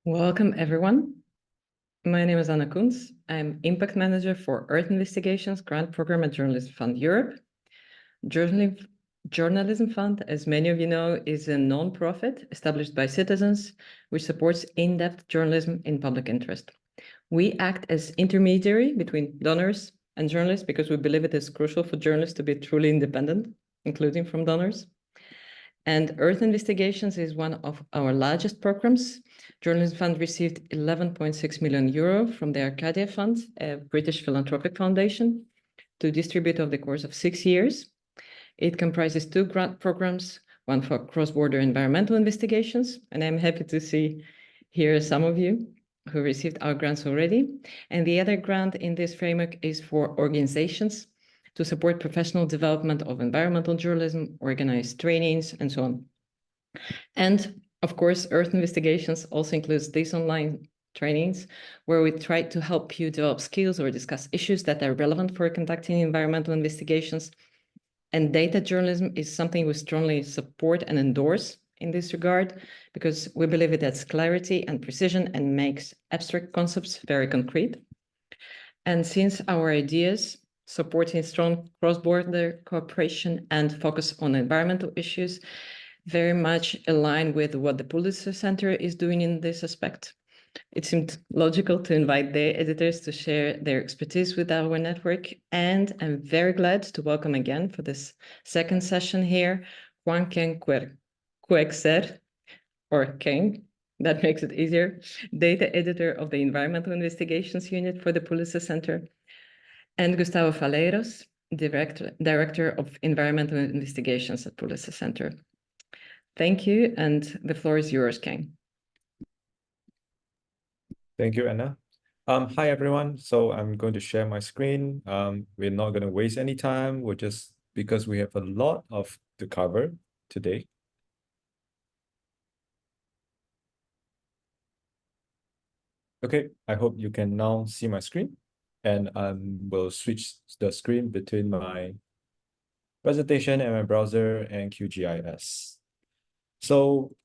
Welcome, everyone. My name is Anna Koens. I'm Impact Manager for Earth Investigations Grant Program at Journalism Fund Europe. Journalism Fund, as many of you know, is a non-profit established by citizens which supports in-depth journalism in public interest. We act as intermediary between donors and journalists because we believe it is crucial for journalists to be truly independent, including from donors. And Earth Investigations is one of our largest programs. Journalism Fund received 11.6 million euro from the Arcadia Fund, a British philanthropic foundation, to distribute over the course of 6 years. It comprises 2 grant programs, one for cross-border environmental investigations, and I'm happy to see here some of you who received our grants already. And the other grant in this framework is for organizations to support professional development of environmental journalism, organize trainings, and so on. And of course, Earth Investigations also includes these online trainings where we try to help you develop skills or discuss issues that are relevant for conducting environmental investigations. And data journalism is something we strongly support and endorse in this regard because we believe it adds clarity and precision and makes abstract concepts very concrete. And since our ideas supporting strong cross-border cooperation and focus on environmental issues very much align with what the Pulitzer Center is doing in this aspect, it seemed logical to invite their editors to share their expertise with our network. And I'm very glad to welcome again for this second session here, Kuang Keng Kuek Ser, or Keng, that makes it easier, data editor of the Environmental Investigations Unit for the Pulitzer Center, and Gustavo Faleiros, Director of Environmental Investigations at Pulitzer Center. Thank you, and the floor is yours, Keng. Thank you, Anna. Hi, everyone. So I'm going to share my screen. We're not going to waste any time. We're just because we have a lot to cover today. Okay, I hope you can now see my screen. And we'll switch the screen between my presentation and my browser and QGIS. So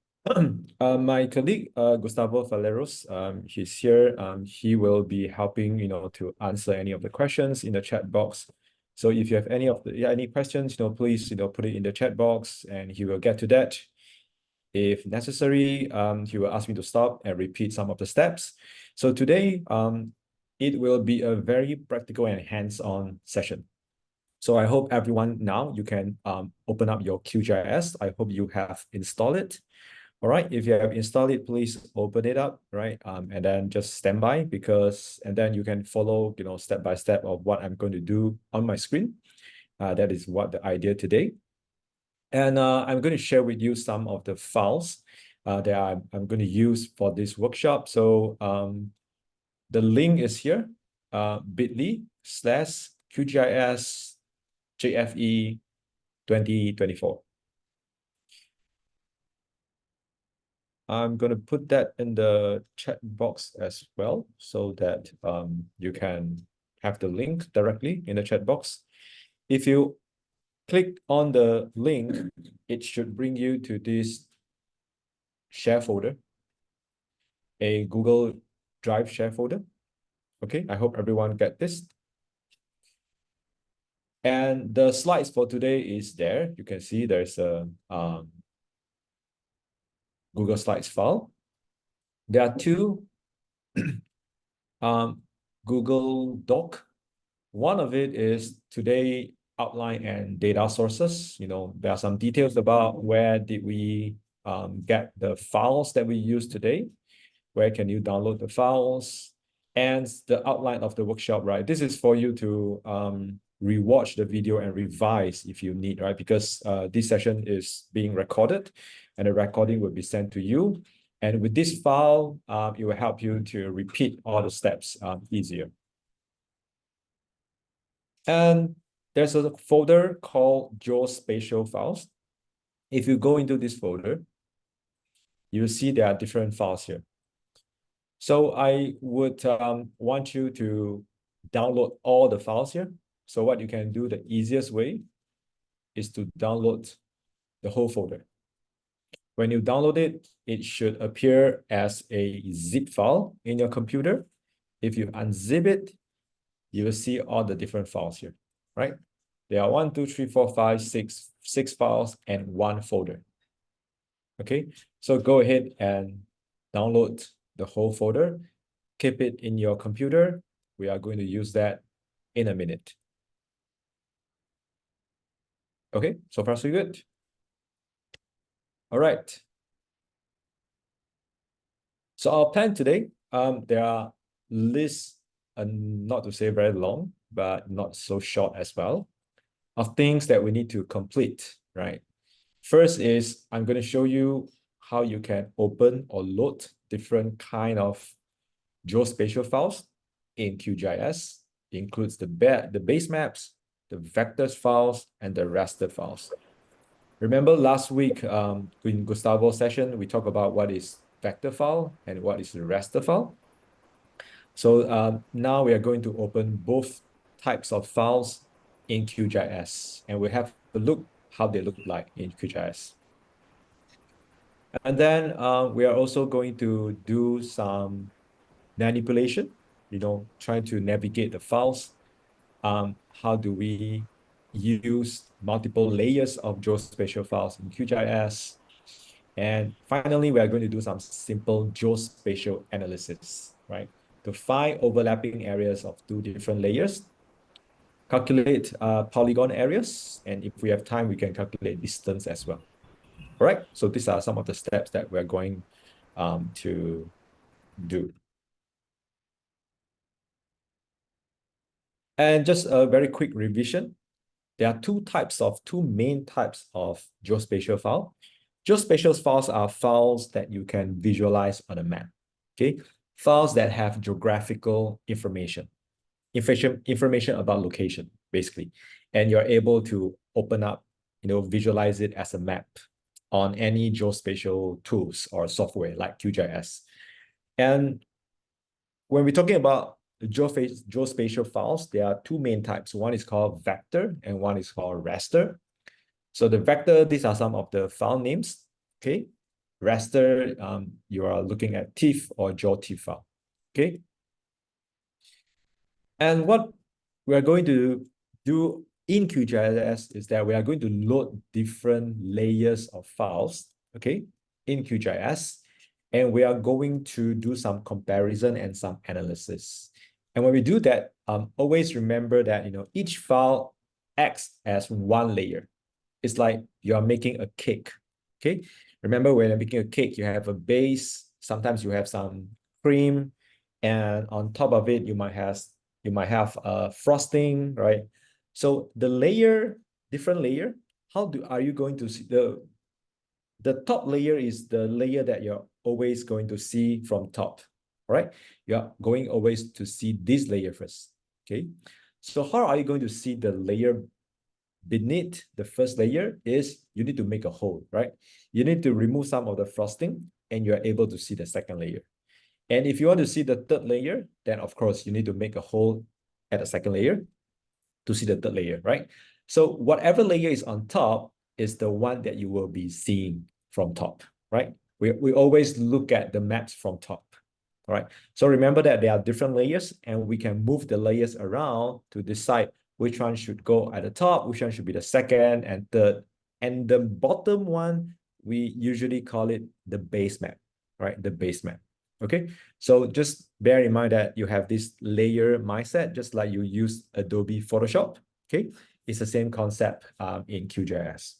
my colleague Gustavo Faleiros, he's here. He will be helping, to answer any of the questions in the chat box. So if you have any questions, please, put it in the chat box, and he will get to that. If necessary, he will ask me to stop and repeat some of the steps. So today, it will be a very practical and hands-on session. So I hope everyone now you can open up your QGIS. I hope you have installed it. All right, if you have installed it, please open it up, right? And then just stand by and then you can follow, step by step of what I'm going to do on my screen. That is what the idea today. And I'm going to share with you some of the files that I'm going to use for this workshop. So the link is here, bit.ly/QGIS JFE 2024. I'm going to put that in the chat box as well so that you can have the link directly in the chat box. If you click on the link, it should bring you to this share folder, a Google Drive share folder. Okay, I hope everyone get this. And the slides for today is there. You can see there's a Google Slides file. There are 2 Google Doc. One of it is today outline and data sources. There are some details about where did we get the files that we use today, where can you download the files, and the outline of the workshop, right? This is for you to rewatch the video and revise if you need, right? Because this session is being recorded and the recording will be sent to you. And with this file, it will help you to repeat all the steps easier. And there's a folder called geospatial files. If you go into this folder, you'll see there are different files here. So I would want you to download all the files here. So what you can do, the easiest way is to download the whole folder. When you download it, it should appear as a zip file in your computer. If you unzip it, you will see all the different files here, right? There are 1, 2, 3, 4, 5, 6 files and 1 folder. Okay, so go ahead and download the whole folder. Keep it in your computer. We are going to use that in a minute. Okay, so far so good. All right. So our plan today, there are lists, not to say very long, but not so short as well, of things that we need to complete, right? First is I'm going to show you how you can open or load different kind of geospatial files in QGIS. It includes the base maps, the vectors files, and the raster files. Remember last week in Gustavo's session, we talked about what is vector file and what is the raster file. So now we are going to open both types of files in QGIS, and we have a look how they look like in QGIS. And then we are also going to do some manipulation, trying to navigate the files. How do we use multiple layers of geospatial files in QGIS? And finally, we are going to do some simple geospatial analysis, right? To find overlapping areas of 2 different layers, calculate polygon areas, and if we have time, we can calculate distance as well. All right, so these are some of the steps that we're going to do. And just a very quick revision. There are two main types of geospatial file. Geospatial files are files that you can visualize on a map, okay? Files that have geographical information about location, basically. And you're able to open up, visualize it as a map on any geospatial tools or software like QGIS. And when we're talking about geospatial files, there are 2 main types. One is called vector and one is called raster. So the vector, these are some of the file names, okay? Raster, you are looking at TIFF or GeoTIFF file, okay? And what we are going to do in QGIS is that we are going to load different layers of files, okay, in QGIS, and we are going to do some comparison and some analysis. And when we do that, always remember that each file acts as one layer. It's like you are making a cake, okay? Remember, when you're making a cake, you have a base. Sometimes you have some cream, and on top of it, you might have frosting, right? So the different layer, are you going to see the top layer is the layer that you're always going to see from top, right? You're going always to see this layer first, okay? So how are you going to see the layer beneath the first layer? Is you need to make a hole, right? You need to remove some of the frosting and you're able to see the second layer. And if you want to see the third layer, then of course you need to make a hole at the second layer to see the third layer, right? So whatever layer is on top is the one that you will be seeing from top, right? We always look at the maps from top, all right? So remember that there are different layers and we can move the layers around to decide which one should go at the top, which one should be the second and third. And the bottom one, we usually call it the base map, right? The base map. Okay, so just bear in mind that you have this layer mindset, just like you use Adobe Photoshop. Okay, it's the same concept in QGIS.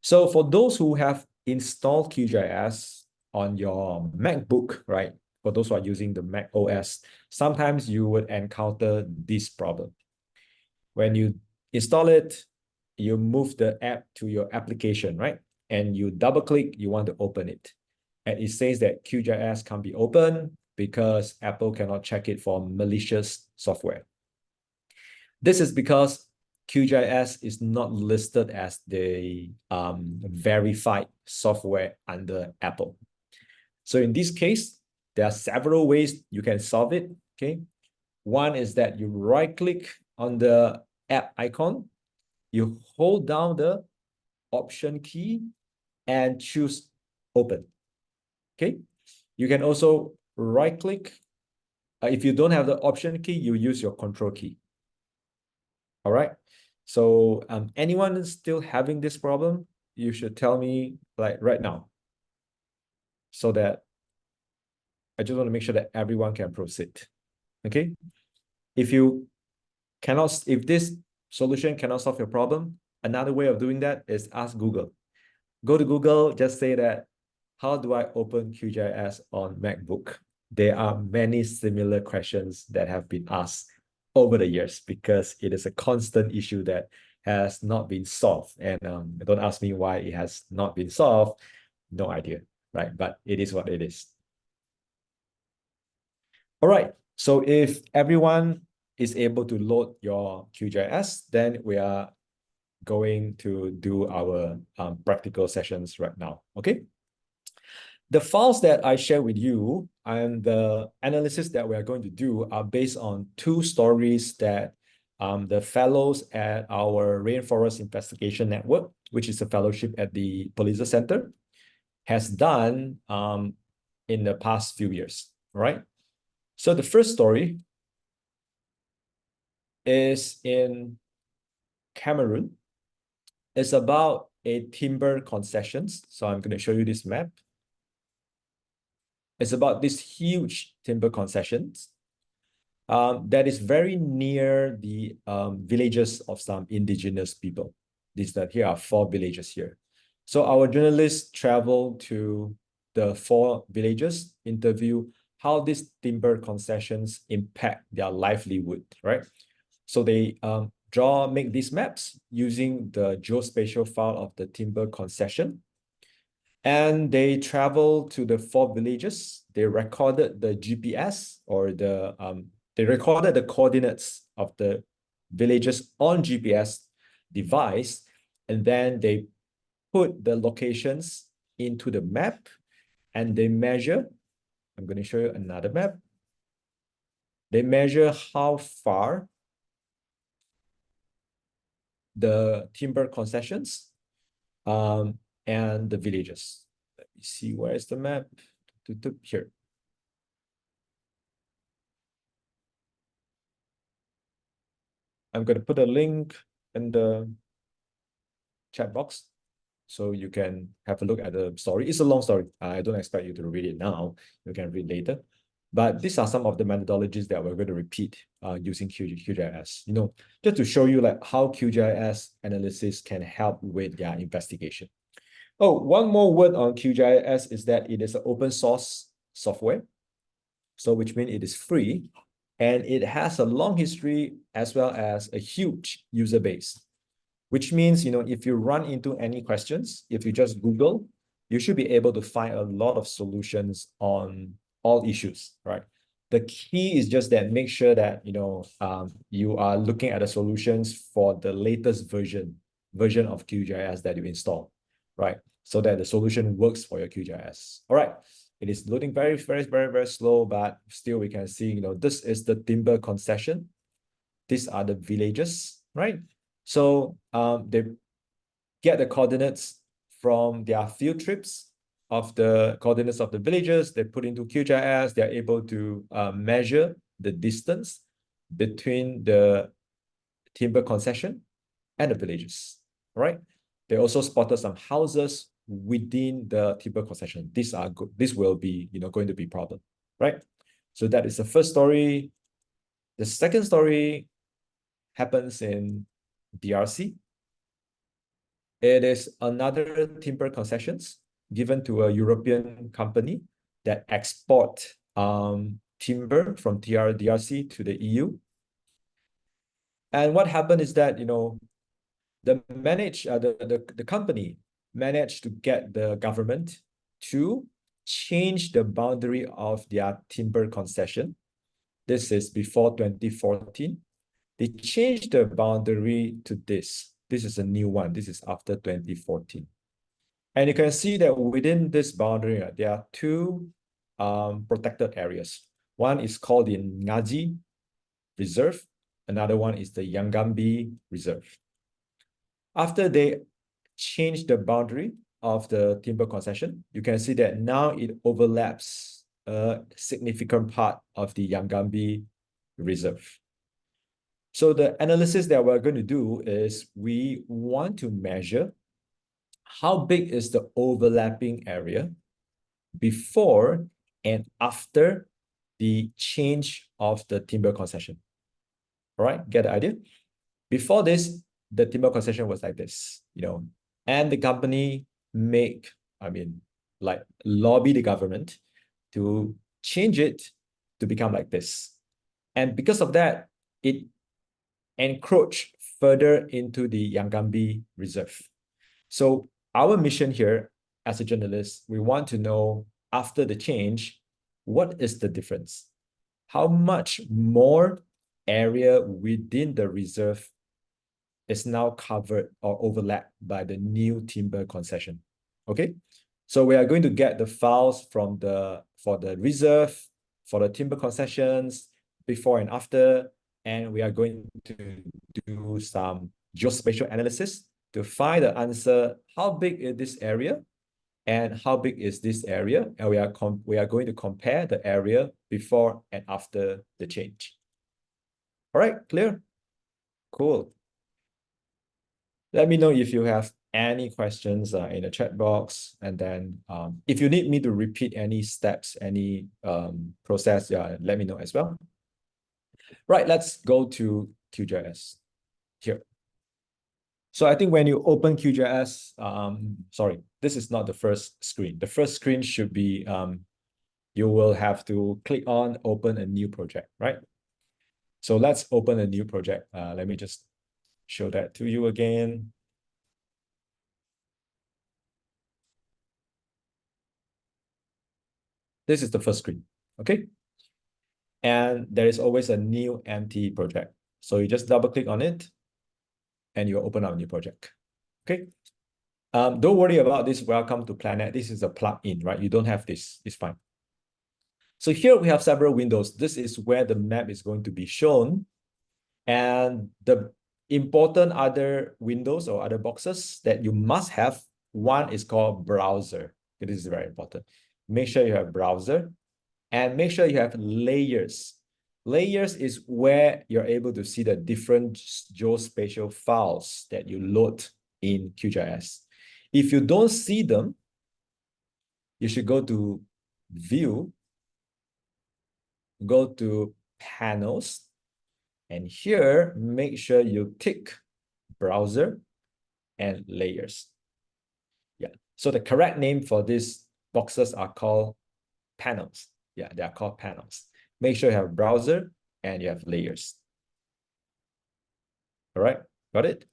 So for those who have installed QGIS on your MacBook, right? For those who are using the Mac OS, sometimes you would encounter this problem. When you install it, you move the app to your application, right? And you double click, you want to open it. And it says that QGIS can't be opened because Apple cannot check it for malicious software. This is because QGIS is not listed as the verified software under Apple. So in this case, there are several ways you can solve it, okay? One is that you right click on the app icon, you hold down the Option key and choose Open. Okay. You can also right click. If you don't have the Option key, you use your Control key. All right. So anyone still having this problem, you should tell me like right now, so that I just want to make sure that everyone can proceed. Okay. If this solution cannot solve your problem, another way of doing that is ask Google. Go to Google, just say that, how do I open QGIS on MacBook? There are many similar questions that have been asked over the years because it is a constant issue that has not been solved. And don't ask me why it has not been solved. No idea, right? But it is what it is. All right. So if everyone is able to load your QGIS, then we are going to do our practical sessions right now. Okay. The files that I share with you and the analysis that we are going to do are based on two stories that the fellows at our Rainforest Investigation Network, which is a fellowship at the Pulitzer Center, has done in the past few years, right? So the first story is in Cameroon. It's about a timber concessions. So I'm going to show you this map. It's about this huge timber concessions that is very near the villages of some indigenous people. Here are 4 villages here. So our journalists travel to the 4 villages, interview how these timber concessions impact their livelihood, right? So they make these maps using the geospatial file of the timber concession. And they traveled to the 4 villages. They recorded the GPS or they recorded the coordinates of the villages on GPS device. And then they put the locations into the map and they measure. I'm going to show you another map. They measure how far the timber concessions and the villages. Let me see, where is the map? Here. I'm going to put a link in the chat box so you can have a look at the story. It's a long story. I don't expect you to read it now. You can read later. But these are some of the methodologies that we're going to repeat using QGIS, just to show you like how QGIS analysis can help with their investigation. Oh, one more word on QGIS is that it is an open source software. So which means it is free and it has a long history as well as a huge user base, which means, if you run into any questions, if you just Google, you should be able to find a lot of solutions on all issues, right? The key is just that make sure that, you are looking at the solutions for the latest version of QGIS that you install, right? So that the solution works for your QGIS. All right. It is loading very, very, very, very slow, but still we can see, this is the timber concession. These are the villages, right? So they get the coordinates from their field trips of the coordinates of the villages. They put into QGIS. They're able to measure the distance between the timber concession and the villages, right? They also spotted some houses within the timber concession. These are good. This will be, going to be problem, right? So that is the first story. The second story happens in DRC. It is another timber concessions given to a European company that export timber from DRC to the EU. And what happened is that, the company managed to get the government to change the boundary of their timber concession. This is before 2014. They changed the boundary to this. This is a new one. This is after 2014. And you can see that within this boundary, there are 2 protected areas. One is called the Ngaji Reserve. Another one is the Yangambi Reserve. After they change the boundary of the timber concession, you can see that now it overlaps a significant part of the Yangambi Reserve. So the analysis that we're going to do is we want to measure how big is the overlapping area before and after the change of the timber concession. All right, get the idea? Before this, the timber concession was like this, and the company lobby the government to change it to become like this. And because of that, it encroached further into the Yangambi Reserve. So our mission here as a journalist, we want to know after the change, what is the difference? How much more area within the reserve is now covered or overlapped by the new timber concession? Okay, so we are going to get the files for the reserve, for the timber concessions, before and after, and we are going to do some geospatial analysis to find the answer, how big is this area and how big is this area, and we are going to compare the area before and after the change. All right, clear? Cool. Let me know if you have any questions in the chat box, and then if you need me to repeat any steps, any process, let me know as well. Right, let's go to QGIS here. So I think when you open QGIS, sorry, this is not the first screen. The first screen should be, you will have to click on open a new project, right? So let's open a new project. Let me just show that to you again. This is the first screen, okay? And there is always a new empty project. So you just double click on it and you open up a new project, okay? Don't worry about this welcome to planet. This is a plugin, right? You don't have this, it's fine. So here we have several windows. This is where the map is going to be shown. And the important other windows or other boxes that you must have, one is called browser. It is very important. Make sure you have browser and make sure you have layers. Layers is where you're able to see the different geospatial files that you load in QGIS. If you don't see them, you should go to View, go to Panels, and here, make sure you tick Browser and Layers. Yeah, so the correct name for these boxes are called panels. Yeah, they are called panels. Make sure you have Browser and you have Layers. All right, got it?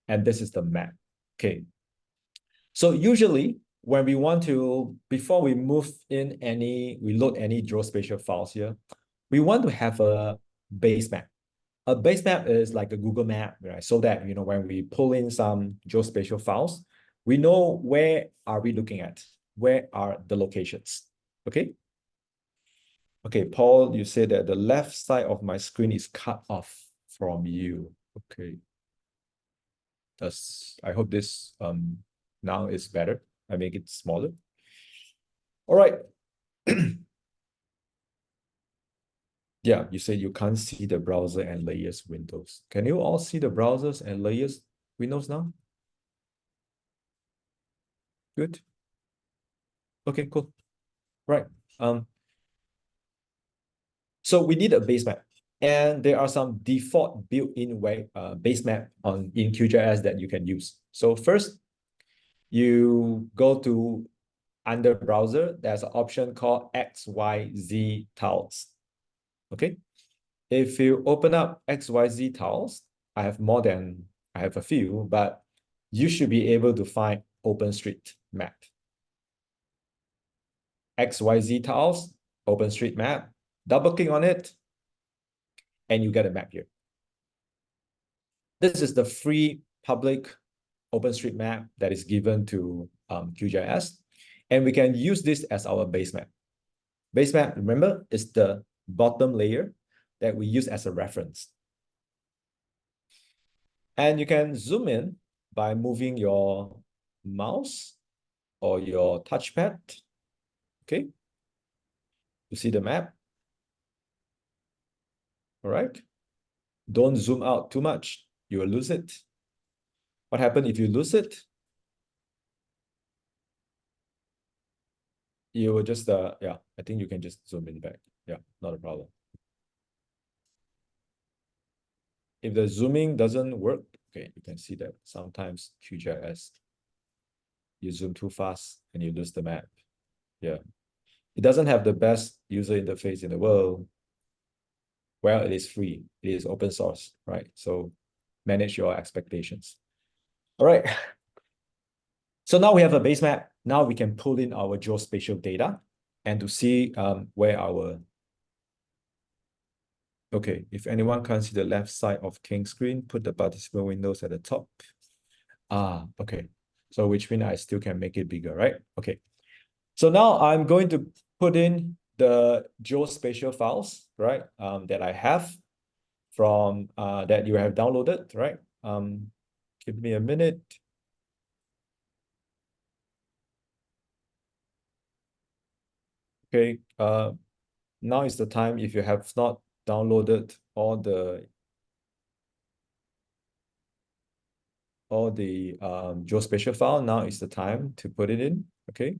And this is the map. Okay. So usually when we want to, before we move in we load any geospatial files here, we want to have a base map. A base map is like a Google map, right? So that, when we pull in some geospatial files, we know where are we looking at? Where are the locations? Okay. Okay, Paul, you said that the left side of my screen is cut off from you. Okay. I hope this now is better. I make it smaller. All right. Yeah, you said you can't see the browser and layers windows. Can you all see the browsers and layers windows now? Good. Okay, cool. Right. So we need a base map, and there are some default built-in base map in QGIS that you can use. So first, you go to under browser, there's an option called XYZ tiles. Okay. If you open up XYZ tiles, I have a few, but you should be able to find OpenStreetMap. XYZ tiles, OpenStreetMap, double click on it, and you get a map here. This is the free public OpenStreetMap that is given to QGIS, and we can use this as our base map. Base map, remember, is the bottom layer that we use as a reference. And you can zoom in by moving your mouse or your touchpad, okay, to see the map. All right. Don't zoom out too much. You will lose it. What happens if you lose it? You will just, yeah, I think you can just zoom in back. Yeah, not a problem. If the zooming doesn't work, okay, you can see that sometimes QGIS, you zoom too fast and you lose the map. Yeah. It doesn't have the best user interface in the world. Well, it is free. It is open source, right? So manage your expectations. All right. So now we have a base map. Now we can pull in our geospatial data and to see where our, okay, if anyone can't see the left side of King's screen, put the participant windows at the top. Okay. So which means I still can make it bigger, right? Okay. So now I'm going to put in the geospatial files, right? That I have from that you have downloaded, right? Give me a minute. Okay. Now is the time if you have not downloaded all the geospatial file. Now is the time to put it in. Okay.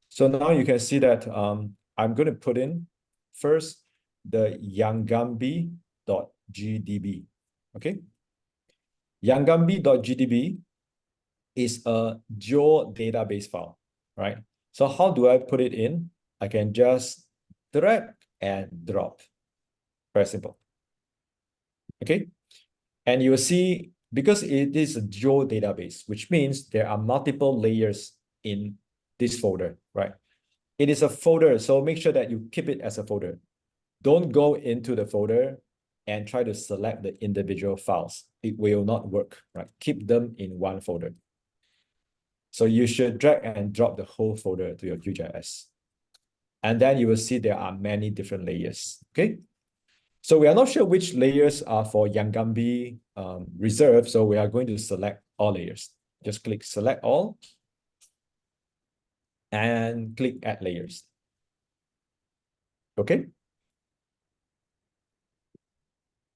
So now you can see that I'm going to put in first the yangambi.gdb. Okay. Yangambi.gdb is a geodatabase file, right? So how do I put it in? I can just drag and drop. Very simple. Okay. And you will see, because it is a geodatabase, which means there are multiple layers in this folder, right? It is a folder, so make sure that you keep it as a folder. Don't go into the folder and try to select the individual files. It will not work, right? Keep them in one folder. So you should drag and drop the whole folder to your QGIS. And then you will see there are many different layers, okay? So we are not sure which layers are for Yangambi reserve, so we are going to select all layers. Just click select all and click add layers. Okay.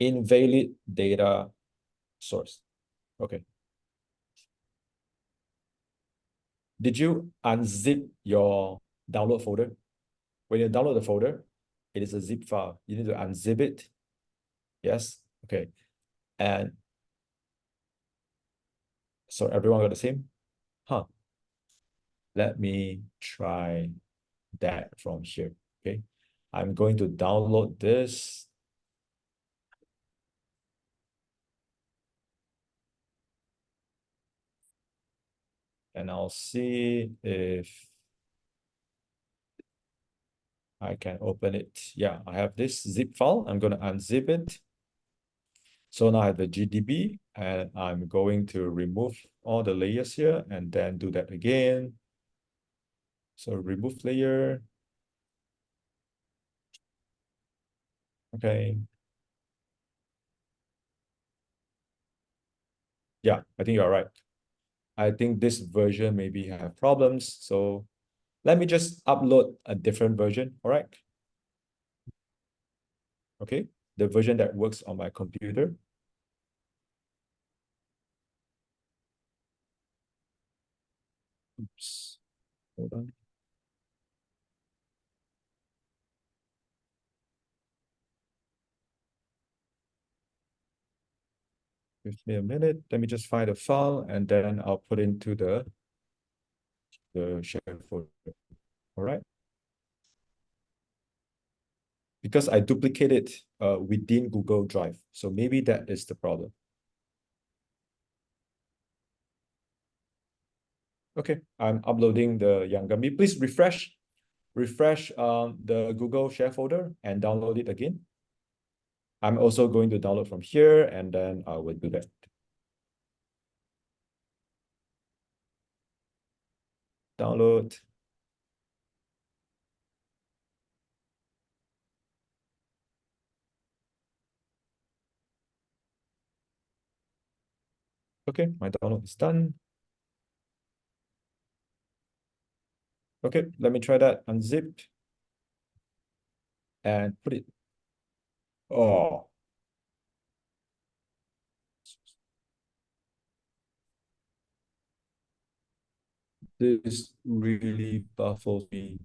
Invalid data source. Okay. Did you unzip your download folder? When you download the folder, it is a zip file. You need to unzip it. Yes. Okay. And so everyone got the same? Huh. Let me try that from here. Okay. I'm going to download this. And I'll see if I can open it. Yeah, I have this zip file. I'm going to unzip it. So now I have the GDB and I'm going to remove all the layers here and then do that again. So remove layer. Okay. Yeah, I think you're right. I think this version maybe have problems. So let me just upload a different version. All right. Okay. The version that works on my computer. Oops. Hold on. Give me a minute. Let me just find a file and then I'll put into the share folder. All right. Because I duplicated within Google Drive. So maybe that is the problem. Okay, I'm uploading the Yangambi. Please refresh the Google share folder and download it again. I'm also going to download from here and then I will do that. Download. Okay, my download is done. Okay, let me try that. Unzip and put it. Oh. This really baffles me.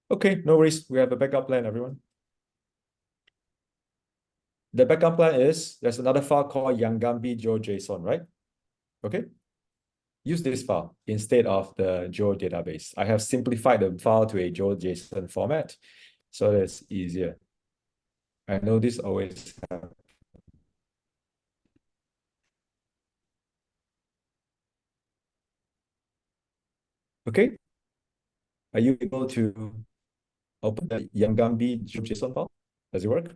Okay, no worries. We have a backup plan, everyone. The backup plan is there's another file called Yangambi GeoJSON, right? Okay. Use this file instead of the Geo database. I have simplified the file to a GeoJSON format, so that's easier. I know this always happens. Okay. Are you able to open the Yangambi GeoJSON file? Does it work?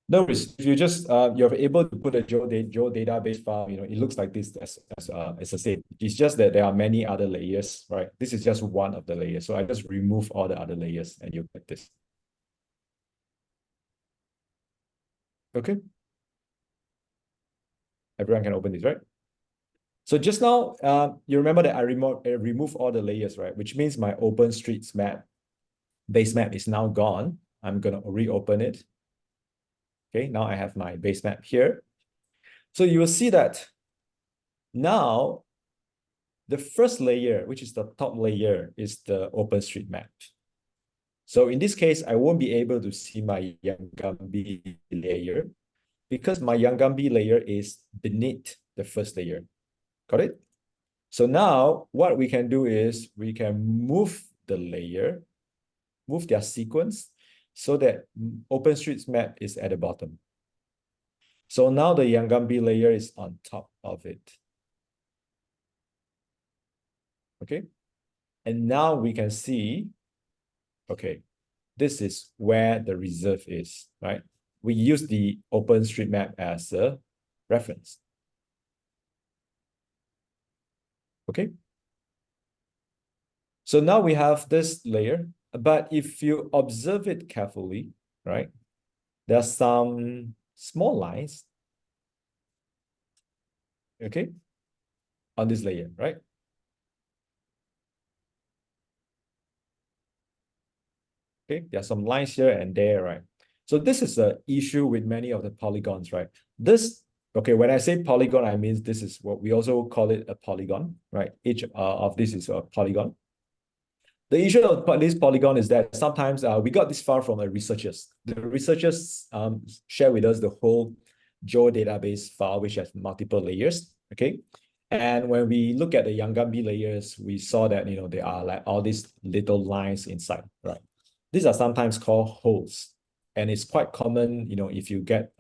No worries. If you just you're able to put a Geo database file, it looks like this as I said. It's just that there are many other layers, right? This is just one of the layers. So I just remove all the other layers and you get this. Okay. Everyone can open this, right? So just now, you remember that I remove all the layers, right? Which means my OpenStreetMap base map is now gone. I'm gonna reopen it. Okay, now I have my base map here. So you will see that now the first layer, which is the top layer, is the OpenStreetMap. So in this case, I won't be able to see my Yangambi layer because my Yangambi layer is beneath the first layer. Got it? So now what we can do is we can move the layer, move their sequence so that OpenStreetMap is at the bottom. So now the Yangambi layer is on top of it. Okay. And now we can see, okay, this is where the reserve is, right? We use the OpenStreetMap as a reference. Okay. So now we have this layer, but if you observe it carefully, right, there's some small lines, okay, on this layer, right? Okay, there are some lines here and there, right? So this is the issue with many of the polygons, right? This, okay, when I say polygon, I mean this is what we also call it a polygon, right? Each of this is a polygon. The issue of this polygon is that sometimes we got this far from the researchers. The researchers share with us the whole Geo database file, which has multiple layers, okay? And when we look at the Yangambi layers, we saw that, there are like all these little lines inside, right? These are sometimes called holes. And it's quite common, if you get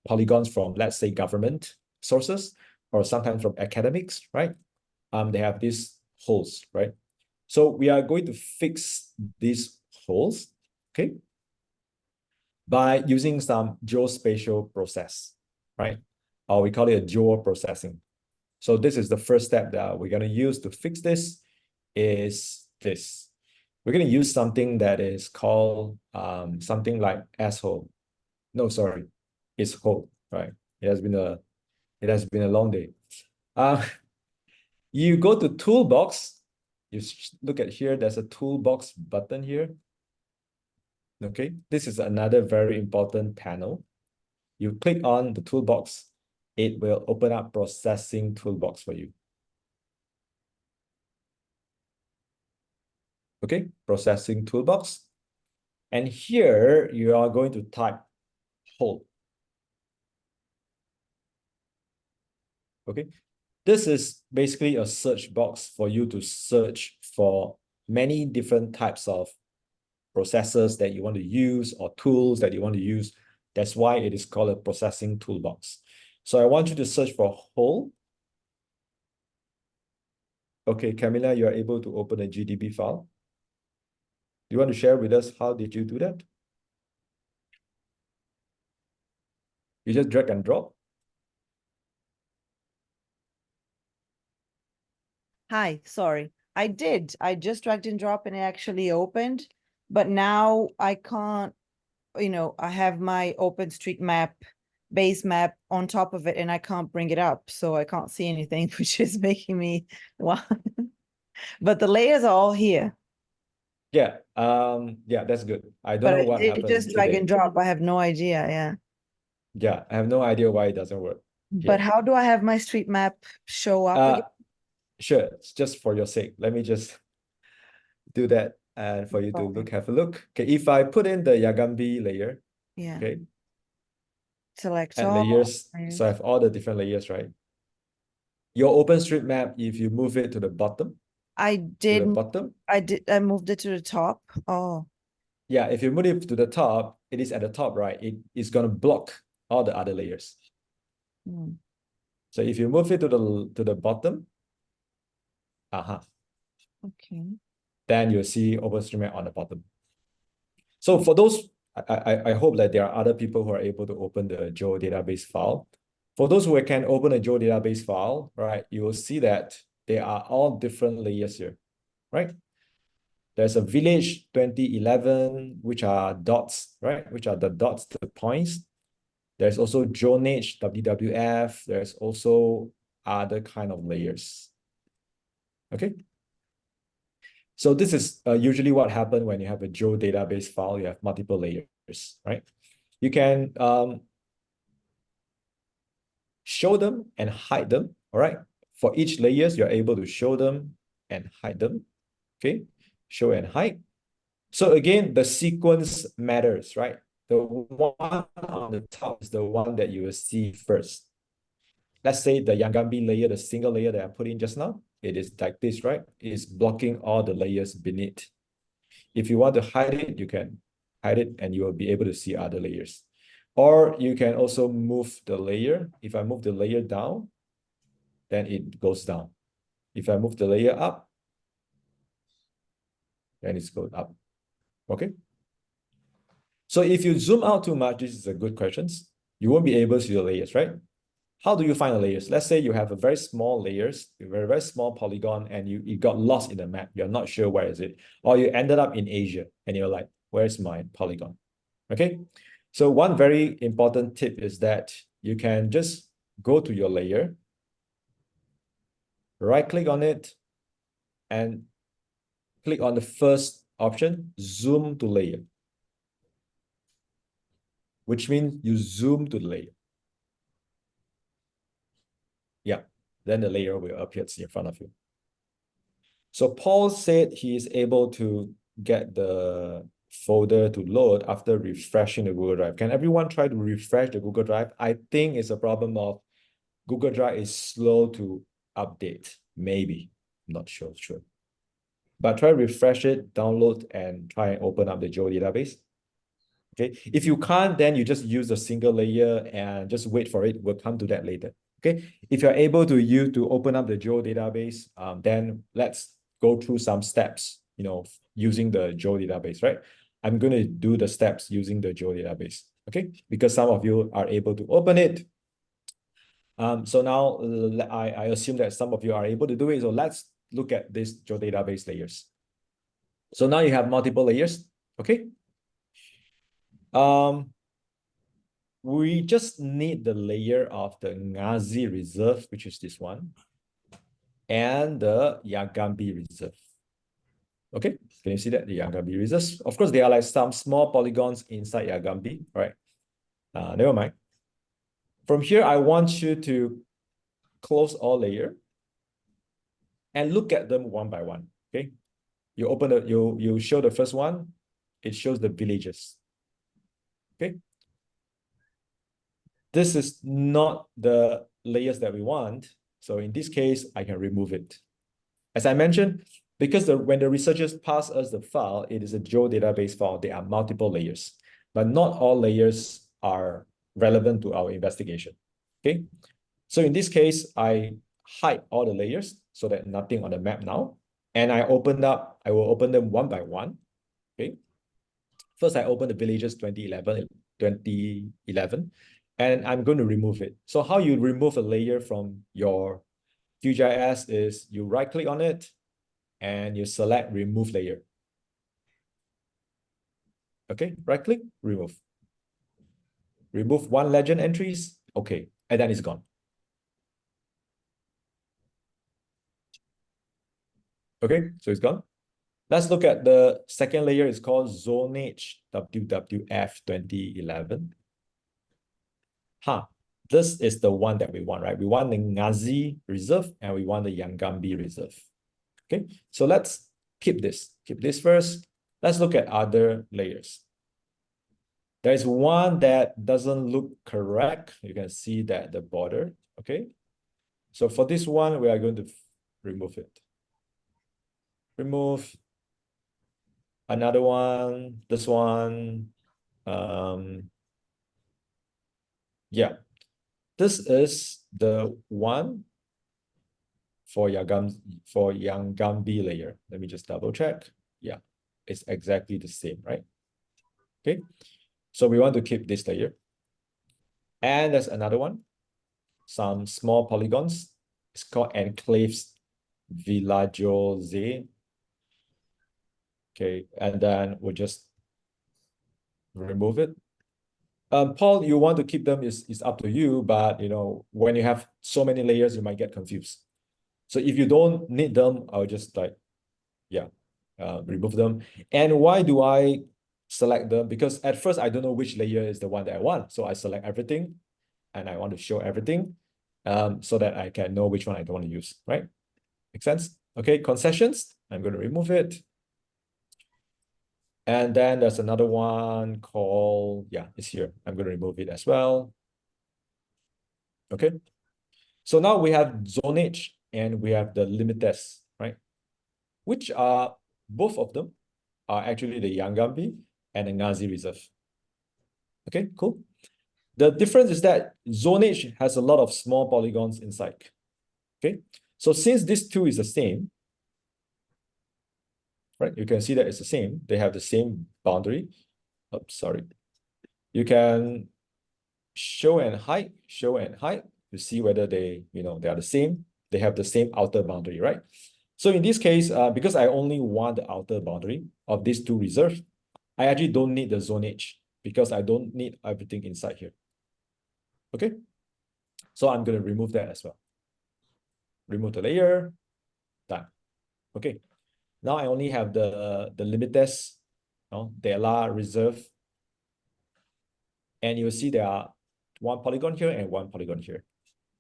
polygons from, let's say, government sources, or sometimes from academics, right? They have these holes, right? So we are going to fix these holes, okay, by using some geospatial process, right? Or we call it a geoprocessing. So this is the first step that we're going to use to fix this is this. We're going to use something that is called something like asshole. No, sorry, it's hole, right? It has been a long day. You go to toolbox, you look at here, there's a toolbox button here. Okay, this is another very important panel. You click on the toolbox, it will open up processing toolbox for you. Okay, processing toolbox. And here you are going to type hole. Okay, this is basically a search box for you to search for many different types of processors that you want to use or tools that you want to use. That's why it is called a processing toolbox. So I want you to search for hole. Okay, Camilla, you are able to open a GDB file. Do you want to share with us how did you do that? You just drag and drop? Hi, sorry. I did. I just dragged and drop and it actually opened, but now I can't I have my OpenStreetMap base map on top of it and I can't bring it up, so I can't see anything, which is making me wow. But the layers are all here. Yeah, yeah, that's good. I don't But know I what did happened just drag today. and drop. I have no idea. Yeah. Yeah, I have no idea why it doesn't work. But how do I have my street map show up again? Sure, it's just for your sake. Let me just do that and for you to have a look. Okay, if I put in the Yagambi layer, Yeah. okay, Select and all. layers, so I have all the different layers, right? Your OpenStreetMap, if you move it to the bottom, I to the did. bottom, I moved it to the top. Oh. yeah, if you move it to the top, it is at the top, right? It is going to block all the other layers. Hmm. So if you move it to the bottom, Okay. then you'll see OpenStreetMap on the bottom. So for those, I hope that there are other people who are able to open the geodatabase file. For those who can open a geodatabase file, right, you will see that they are all different layers here, right? There's a village 2011, which are dots, right? Which are the dots, the points. There's also zonage, WWF. There's also other kind of layers. Okay. So this is usually what happens when you have a geodatabase file. You have multiple layers, right? You can show them and hide them, all right? For each layers, you're able to show them and hide them, okay? Show and hide. So again, the sequence matters, right? The one on the top is the one that you will see first. Let's say the Yagambi layer, the single layer that I put in just now, it is like this, right? It's blocking all the layers beneath. If you want to hide it, you can hide it and you will be able to see other layers. Or you can also move the layer. If I move the layer down, then it goes down. If I move the layer up, then it's going up. Okay. So if you zoom out too much, this is a good question. You won't be able to see the layers, right? How do you find the layers? Let's say you have a very small layers, a very small polygon, and you got lost in the map. You're not sure where is it. Or you ended up in Asia and you're like, where's my polygon? Okay. So one very important tip is that you can just go to your layer, right click on it, and click on the first option, zoom to layer, which means you zoom to the layer. Yeah, then the layer will appear in front of you. So Paul said he is able to get the folder to load after refreshing the Google Drive. Can everyone try to refresh the Google Drive? I think it's a problem of Google Drive is slow to update. Maybe, I'm not sure. But try refresh it, download, and try and open up the Geo database. Okay, if you can't, then you just use a single layer and just wait for it. We'll come to that later. Okay, if you're able to open up the Geo database, then let's go through some steps, using the Geo database, right? I'm going to do the steps using the Geo database, okay? Because some of you are able to open it. So now I assume that some of you are able to do it. So let's look at this Geo database layers. So now you have multiple layers, okay? We just need the layer of the Ngazi Reserve, which is this one, and the Yagambi Reserve. Okay, can you see that? The Yagambi Reserve. Of course, there are like some small polygons inside Yagambi, right? Never mind. From here, I want you to close all layer and look at them one by one, okay? You open the, you show the first one, it shows the villages, okay? This is not the layers that we want. So in this case, I can remove it. As I mentioned, because when the researchers pass us the file, it is a geodatabase file. There are multiple layers, but not all layers are relevant to our investigation. Okay. So in this case, I hide all the layers so that nothing on the map now. And I will open them one by one. Okay. First, I open the villages 2011, and I'm going to remove it. So how you remove a layer from your QGIS is you right click on it and you select remove layer. Okay, right click, remove. remove one legend entries, okay, and then it's gone. Okay, so it's gone. Let's look at the second layer. It's called zonage WWF 2011. This is the one that we want, right? We want the Ngazi Reserve and we want the Yangambi Reserve. Okay, so let's keep this. Keep this first. Let's look at other layers. There's one that doesn't look correct. You can see that the border, okay? So for this one, we are going to remove it. Remove another one, this one. Yeah, this is the one for Yangambi layer. Let me just double check. Yeah, it's exactly the same, right? Okay, so we want to keep this layer. And there's another one, some small polygons. It's called enclaves villageoise. Okay, and then we'll just remove it. Paul, you want to keep them is up to you, but you know, when you have so many layers, you might get confused. So if you don't need them, I'll just remove them. And why do I select them? Because at first I don't know which layer is the one that I want. So I select everything and I want to show everything so that I can know which one I don't want to use, right? Make sense? Okay, concessions, I'm going to remove it. And then there's another one called, it's here. I'm going to remove it as well. Okay. So now we have zonage and we have the limites, right? Which are, both of them are actually the Yangambi and the Ngazi Reserve. Okay, cool. The difference is that zonage has a lot of small polygons inside. Okay, so since this two is the same, right? You can see that it's the same. They have the same boundary. Oh, sorry. You can show and hide to see whether they are the same. They have the same outer boundary, right? So in this case, because I only want the outer boundary of these two reserves, I actually don't need the zonage because I don't need everything inside here. Okay, so I'm going to remove that as well. Remove the layer, done. Okay, now I only have the limites, Dela reserve, and you'll see there are one polygon here and one polygon here.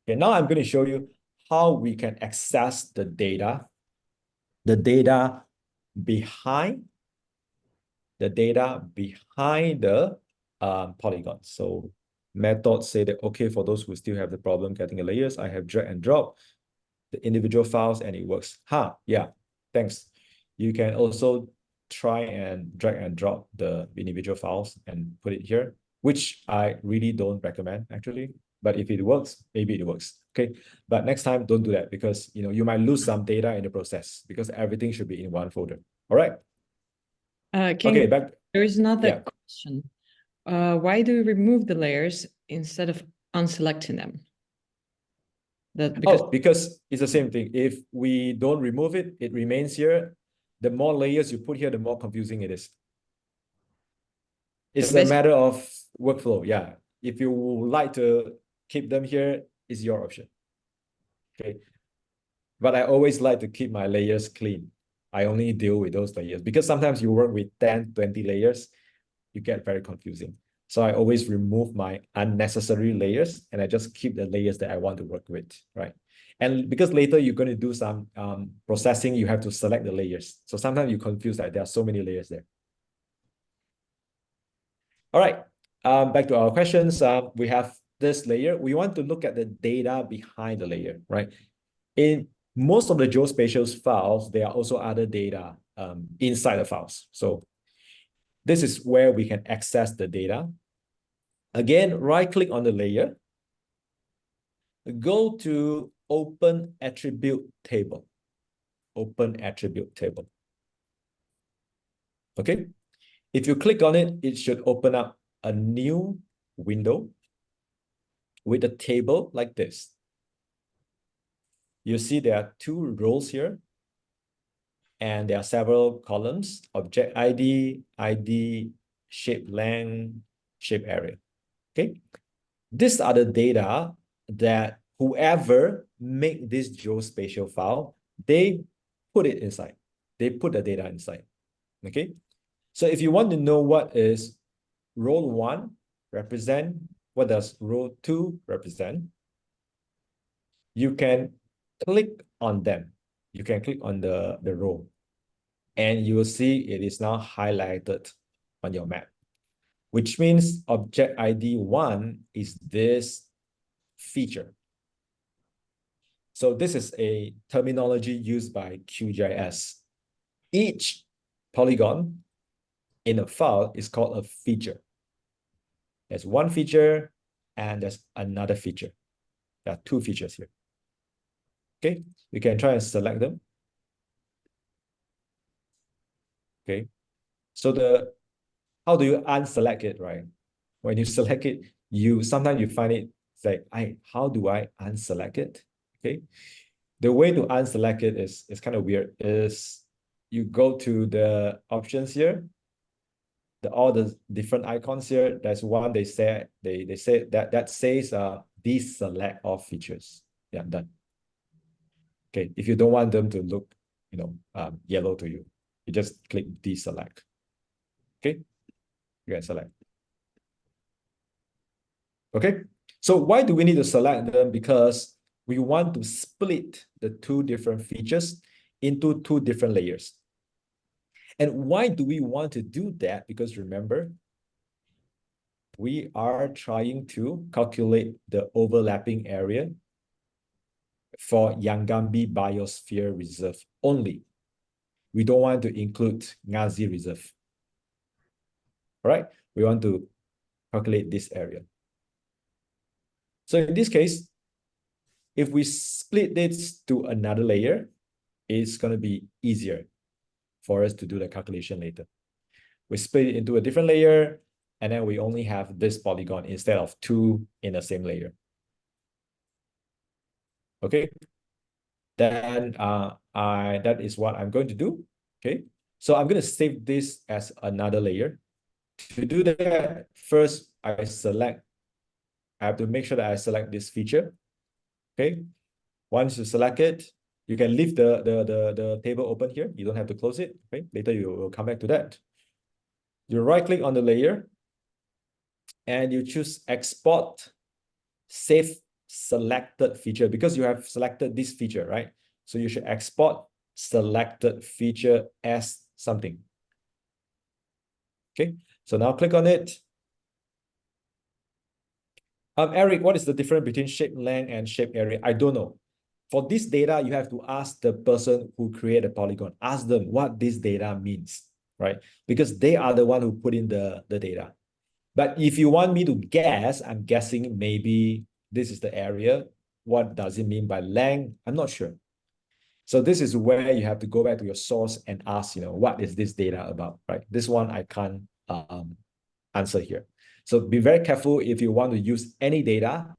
Okay, now I'm going to show you how we can access the data behind the polygon. So method say that, okay, for those who still have the problem getting the layers, I have drag and drop the individual files and it works. Yeah, thanks. You can also try and drag and drop the individual files and put it here, which I really don't recommend actually. But if it works, maybe it works. Okay, but next time don't do that because you might lose some data in the process because everything should be in one folder. All right. Okay, back. There is another question. Why do we remove the layers instead of unselecting them? Because it's the same thing. If we don't remove it, it remains here. The more layers you put here, the more confusing it is. It's a matter of workflow. Yeah. If you would like to keep them here, it's your option. Okay. But I always like to keep my layers clean. I only deal with those layers because sometimes you work with 10, 20 layers, you get very confusing. So I always remove my unnecessary layers and I just keep the layers that I want to work with, right? And because later you're going to do some processing, you have to select the layers. So sometimes you confuse that there are so many layers there. All right, back to our questions. We have this layer. We want to look at the data behind the layer, right? In most of the geospatial files, there are also other data inside the files. So this is where we can access the data. Again, right-click on the layer. Go to Open Attribute Table. Open Attribute Table. Okay. If you click on it, it should open up a new window with a table like this. You see there are two rows here. And there are several columns: object ID, ID, shape length, shape area. Okay, these are the data that whoever make this geospatial file, they put it inside. They put the data inside. Okay, so if you want to know what is row 1 represent, what does row 2 represent, you can click on them. You can click on the row, and you will see it is now highlighted on your map, which means object ID 1 is this feature. So this is a terminology used by QGIS. Each polygon in a file is called a feature. There's one feature and there's another feature. There are two features here. Okay, we can try and select them. Okay, so how do you unselect it, right? When you select it, sometimes you find it, it's like, how do I unselect it? Okay, the way to unselect it is kind of weird. Is you go to the options here, all the different icons here. There's one they say that says deselect all features. Yeah, done. Okay, if you don't want them to look, yellow to you, you just click deselect. Okay, you can select. Okay, so why do we need to select them? Because we want to split the two different features into two different layers. And why do we want to do that? Because remember, we are trying to calculate the overlapping area for Yangambi Biosphere Reserve only. We don't want to include Ngazi Reserve. All right, we want to calculate this area. So in this case, if we split this to another layer, it's going to be easier for us to do the calculation later. We split it into a different layer, and then we only have this polygon instead of two in the same layer. Okay, then that is what I'm going to do. Okay, so I'm going to save this as another layer. To do that, first I have to make sure that I select this feature. Okay, once you select it, you can leave the table open here. You don't have to close it. Okay, later you will come back to that. You right click on the layer and you choose export save selected feature, because you have selected this feature, right? So you should export selected feature as something. Okay, so now click on it. Eric, what is the difference between shape length and shape area? I don't know. For this data, you have to ask the person who created the polygon. Ask them what this data means, right? Because they are the one who put in the data. But if you want me to guess, I'm guessing maybe this is the area. What does it mean by length? I'm not sure. So this is where you have to go back to your source and ask, what is this data about, right? This one I can't answer here. So be very careful if you want to use any data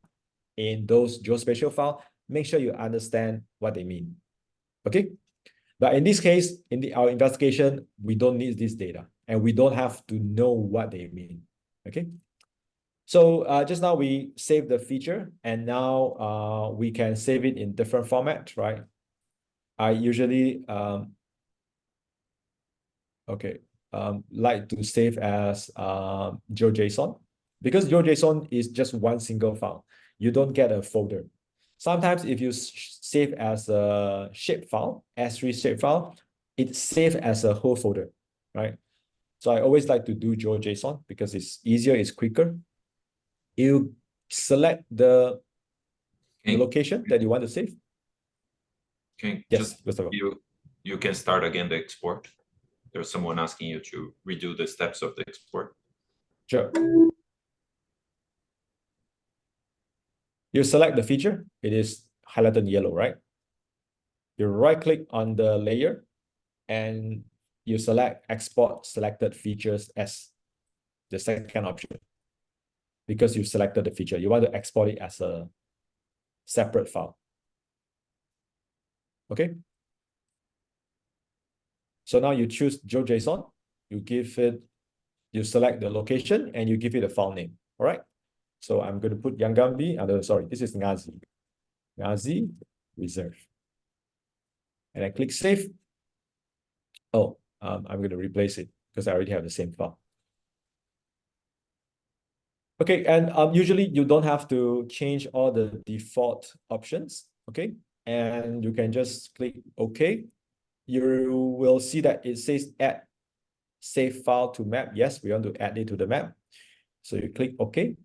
in those geospatial files. Make sure you understand what they mean. Okay, but in this case, in our investigation, we don't need this data and we don't have to know what they mean. Okay, so just now we saved the feature, and now we can save it in different format, right? I usually like to save as GeoJSON, because GeoJSON is just one single file. You don't get a folder. Sometimes if you save as a shapefile, S3 shapefile, it's saved as a whole folder, right? So I always like to do GeoJSON because it's easier, it's quicker. You select the location that you want to save. Okay, yes, Gustavo. You can start again the export. There's someone asking you to redo the steps of the export. Sure. You select the feature. It is highlighted in yellow, right? You right click on the layer and you select export selected features as the second option. Because you've selected the feature, you want to export it as a separate file. Okay. So now you choose GeoJSON, you select the location and you give it a file name. All right. So I'm going to put Yangambi, sorry, this is Ngazi. Ngazi reserve. And I click save. Oh, I'm going to replace it because I already have the same file. Okay, and usually you don't have to change all the default options, okay? And you can just click OK. You will see that it says add save file to map. Yes, we want to add it to the map. So you click OK.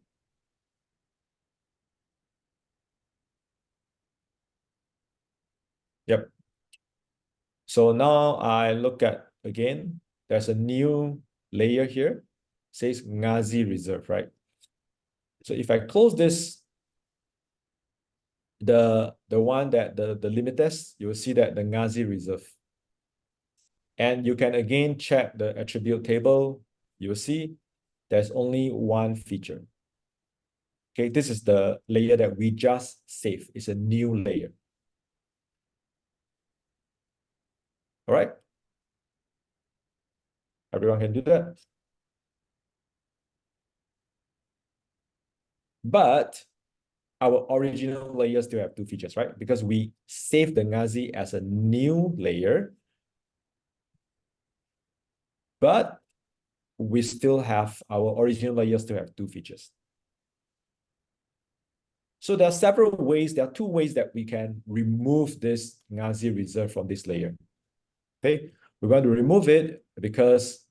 Yep. So now I look at, again, there's a new layer here, says Ngazi Reserve, right? So if I close this, the one that the limit test, you will see that the Ngazi Reserve. And you can again check the attribute table. You will see there's only one feature. Okay, this is the layer that we just saved. It's a new layer. All right. Everyone can do that. But our original layer still have two features, right? Because we saved the Ngazi as a new layer, but we still have our original layer still have two features. So there are several ways, there are two ways that we can remove this Ngazi reserve from this layer. Okay, we're going to remove it because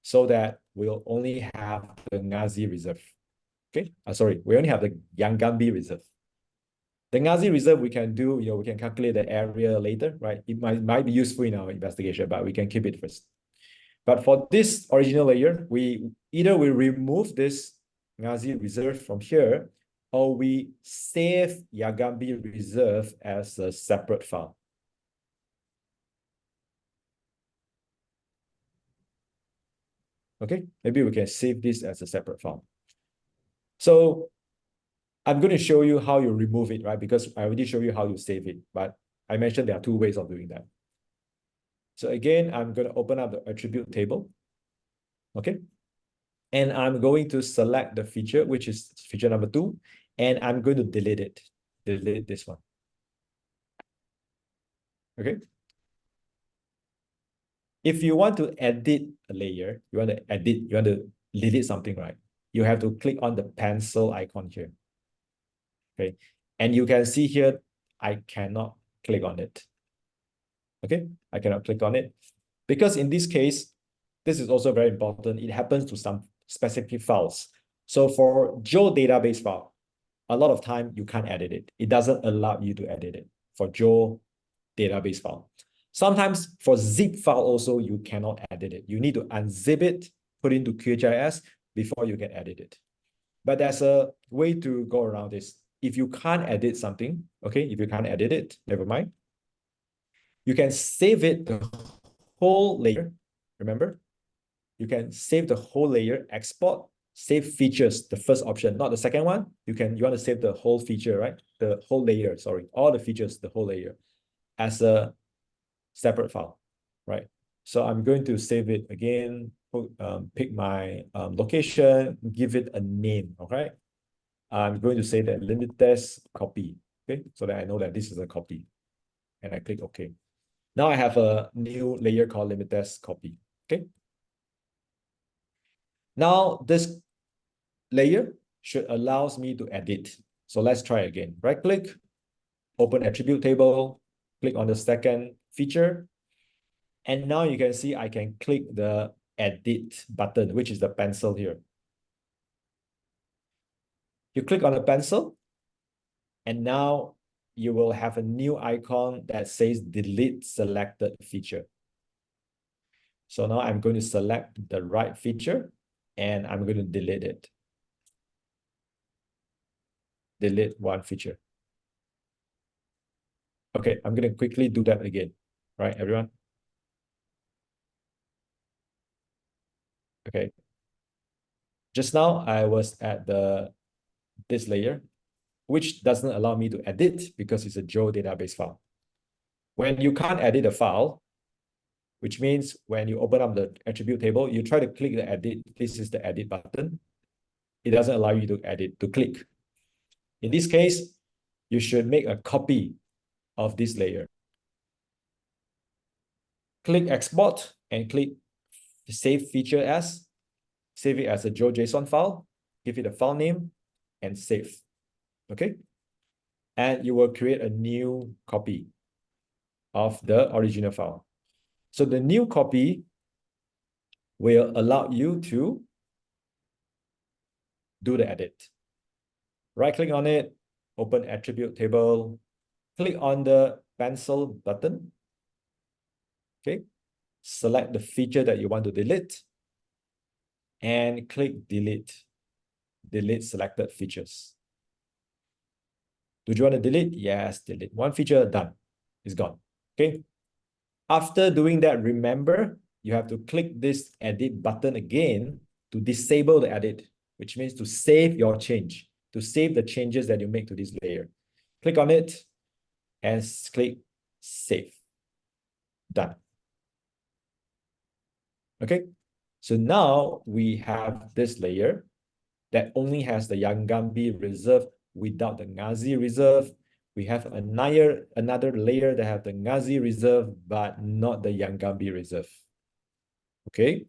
so that we'll only have the Ngazi reserve. Okay, sorry, we only have the Yangambi reserve. The Ngazi reserve we can do, we can calculate the area later, right? It might be useful in our investigation, but we can keep it first. But for this original layer, we remove this Ngazi reserve from here, or we save Yangambi reserve as a separate file. Okay, maybe we can save this as a separate file. So I'm going to show you how you remove it, right? Because I already showed you how you save it, but I mentioned there are two ways of doing that. So again, I'm going to open up the attribute table. Okay. And I'm going to select the feature, which is feature number 2, and I'm going to delete it. Delete this one. Okay. If you want to edit a layer, you want to delete something, right? You have to click on the pencil icon here. Okay. And you can see here, I cannot click on it. Okay. I cannot click on it because in this case, this is also very important. It happens to some specific files. So for geodatabase file, a lot of time you can't edit it. It doesn't allow you to edit it for geodatabase file. Sometimes for zip file also, you cannot edit it. You need to unzip it, put into QGIS before you can edit it. But there's a way to go around this. If you can't edit something, okay, if you can't edit it, never mind. You can save it, the whole layer, remember? You can save the whole layer, export, save features, the first option, not the second one. You want to save the whole feature, right? The whole layer, sorry, all the features, the whole layer as a separate file, right? So I'm going to save it again, pick my location, give it a name, okay? I'm going to say that limit test copy, okay? So that I know that this is a copy. And I click OK. Now I have a new layer called limit test copy, okay? Now this layer should allows me to edit. So let's try again. Right click, open attribute table, click on the second feature. And now you can see I can click the edit button, which is the pencil here. You click on the pencil, and now you will have a new icon that says delete selected feature. So now I'm going to select the right feature and I'm going to delete it. Delete one feature. Okay, I'm going to quickly do that again. Right, everyone? Okay. Just now I was at this layer, which doesn't allow me to edit because it's a geodatabase file. When you can't edit a file, which means when you open up the attribute table, you try to click the edit. This is the edit button. it doesn't allow you to edit, to click. In this case, you should make a copy of this layer. Click export and click save feature as, save it as a GeoJSON file, give it a file name and save. Okay. And you will create a new copy of the original file. So the new copy will allow you to do the edit. Right click on it, open attribute table, click on the pencil button. Okay. Select the feature that you want to delete and click delete. Delete selected features. Do you want to delete? Yes, delete. One feature, done. It's gone. Okay. After doing that, remember, you have to click this edit button again to disable the edit, which means to save your change, to save the changes that you make to this layer. Click on it and click save. Done. Okay. So now we have this layer that only has the Yangambi Reserve without the Ngazi Reserve. We have another layer that have the Ngazi Reserve, but not the Yangambi Reserve. Okay.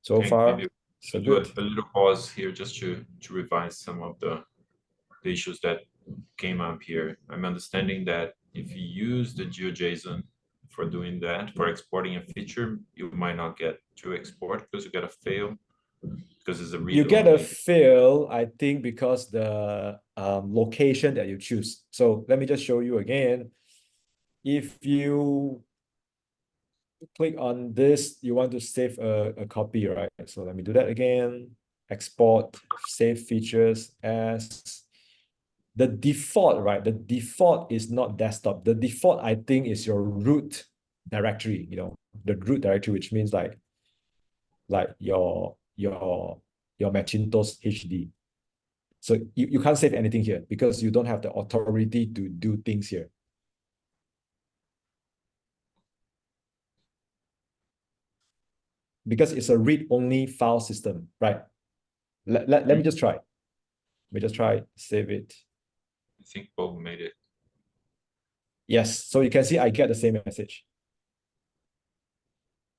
So Okay, far, maybe so do good. a little pause here just to revise some of the issues that came up here. I'm understanding that if you use the GeoJSON for doing that, for exporting a feature, you might not get to export because you get a fail because it's a read. You get a fail, I think, because the location that you choose. So let me just show you again. If you click on this, you want to save a copy, right? So let me do that again. Export, save features as the default, right? The default is not desktop. The default, I think, is your root directory, the root directory, which means like your Macintosh HD. So you can't save anything here because you don't have the authority to do things here. Because it's a read-only file system, right? Let me just try. Let me just try, save it. I think Bob made it. Yes, so you can see I get the same message.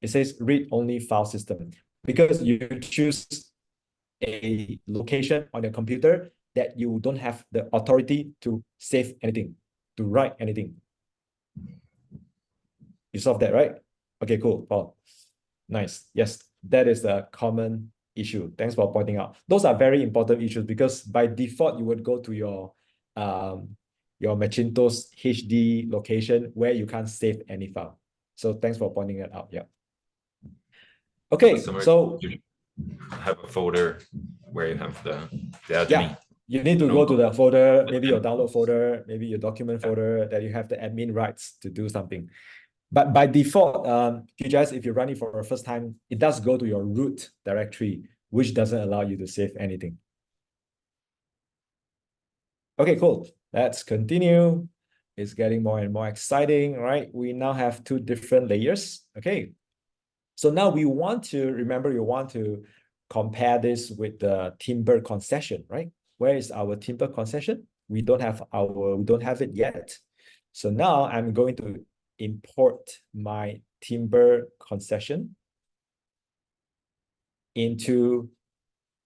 It says read-only file system because you choose a location on your computer that you don't have the authority to save anything, to write anything. You solved that, right? Okay, cool, Paul. Nice. Yes, that is a common issue. Thanks for pointing out. Those are very important issues because by default, you would go to your Macintosh HD location where you can't save any file. So thanks for pointing that out. Yeah. Okay, so you have a folder where you have the admin. yeah, you need to go to the folder, maybe your download folder, maybe your document folder that you have the admin rights to do something. But by default, QGIS, if you run it for the first time, it does go to your root directory, which doesn't allow you to save anything. Okay, cool. Let's continue. It's getting more and more exciting, right? We now have two different layers. Okay. So now we want to, remember, you want to compare this with the timber concession, right? Where is our timber concession? We don't have it yet. So now I'm going to import my timber concession into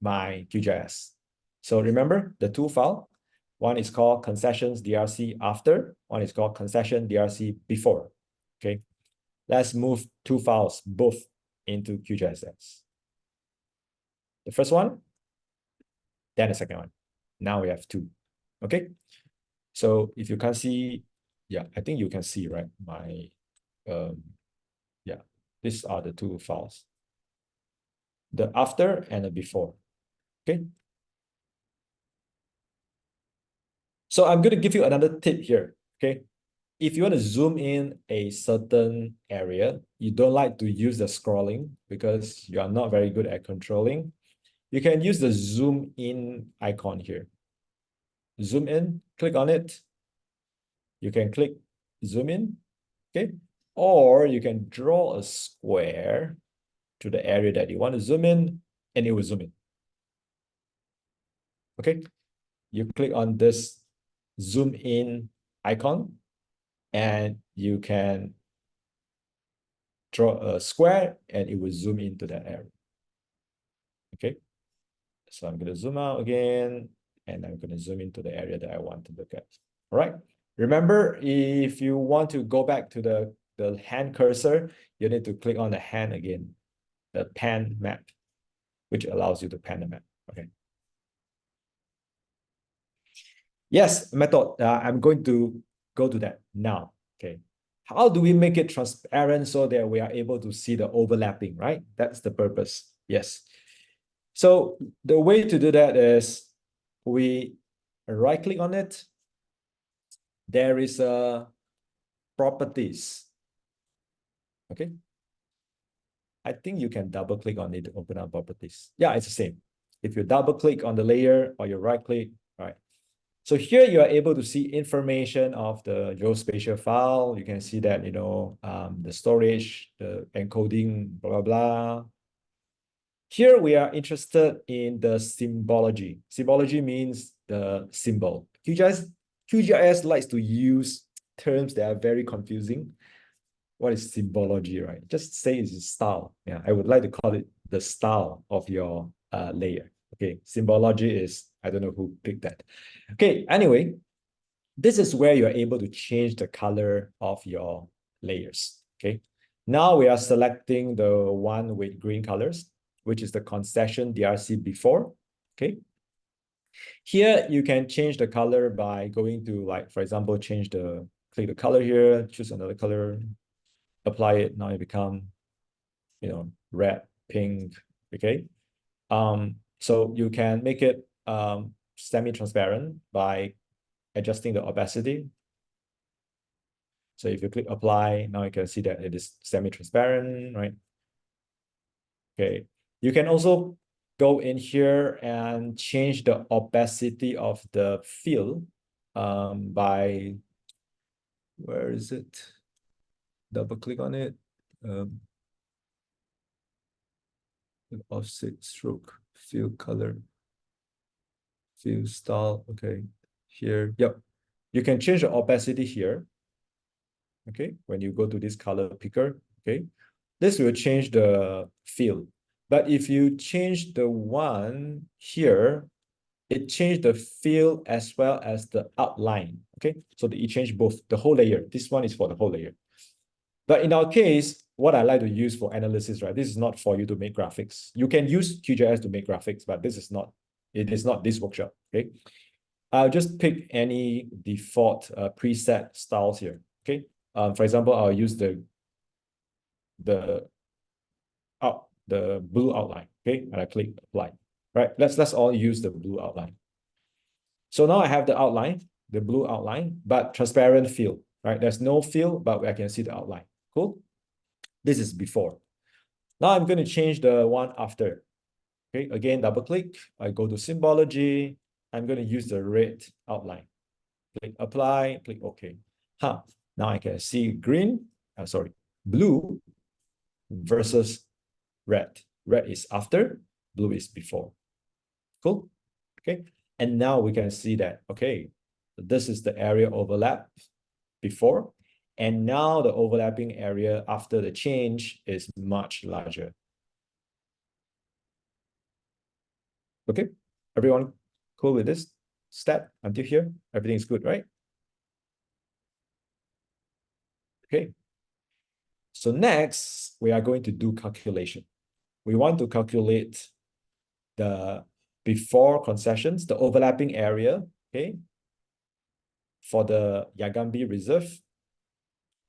my QGIS. So remember the two files. One is called concessions DRC after, one is called concession DRC before. Okay, let's move two files both into QGIS. The first one, then the second one. Now we have two. Okay, so if you can see, yeah, I think you can see, right? My yeah, these are the two files, the after and the before. Okay, so I'm going to give you another tip here. Okay, if you want to zoom in a certain area, you don't like to use the scrolling because you are not very good at controlling, you can use the zoom in icon here. Zoom in, click on it. You can click zoom in, okay? Or you can draw a square to the area that you want to zoom in, and it will zoom in. Okay, you click on this zoom in icon, and you can draw a square, and it will zoom into that area. Okay, so I'm going to zoom out again, and I'm going to zoom into the area that I want to look at. All right, remember, if you want to go back to the hand cursor, you need to click on the hand again, the pan map, which allows you to pan the map. Okay. Yes, method. I'm going to go to that now. Okay. How do we make it transparent so that we are able to see the overlapping, right? That's the purpose. Yes. So the way to do that is we right click on it. There is a properties. Okay. I think you can double click on it to open up properties. Yeah, it's the same. If you double click on the layer or you right click, right. So here you are able to see information of the geospatial file. You can see that, you know, the storage, the encoding, blah, blah, blah. Here we are interested in the symbology. Symbology means the symbol. QGIS likes to use terms that are very confusing. What is symbology, right? Just say it's style. Yeah, I would like to call it the style of your layer. Okay, symbology is, I don't know who picked that. Okay, anyway, this is where you're able to change the color of your layers. Okay, now we are selecting the one with green colors, which is the concession DRC before. Okay, here you can change the color by going to, like, for example, click the color here, choose another color, apply it. Now it become, you know, red, pink. Okay, so you can make it semi-transparent by adjusting the opacity. So if you click apply, now you can see that it is semi-transparent, right? Okay, you can also go in here and change the opacity of the fill by, where is it? Double click on it. Offset, stroke, fill color, fill style. Okay, here, yep. You can change the opacity here. Okay, when you go to this color picker, okay, this will change the fill. But if you change the one here, it changed the fill as well as the outline. Okay, so it changed both, the whole layer. This one is for the whole layer. But in our case, what I like to use for analysis, right? This is not for you to make graphics. You can use QGIS to make graphics, but this is not, it is not this workshop. Okay, I'll just pick any default preset styles here. Okay, for example, I'll use the blue outline. Okay, and I click apply. Right, let's all use the blue outline. So now I have the outline, the blue outline, but transparent fill. Right, there's no fill, but I can see the outline. Cool. This is before. Now I'm going to change the one after. Okay, again, double click. I go to symbology. I'm going to use the red outline. Click apply, click OK. Now I can see green, blue versus red. Red is after, blue is before. Cool. Okay. And now we can see that, okay, this is the area overlap before. And now the overlapping area after the change is much larger. Okay, everyone cool with this step until here? Everything's good, right? Okay. So next, we are going to do calculation. We want to calculate the before concessions, the overlapping area, okay, for the Yagambi Reserve,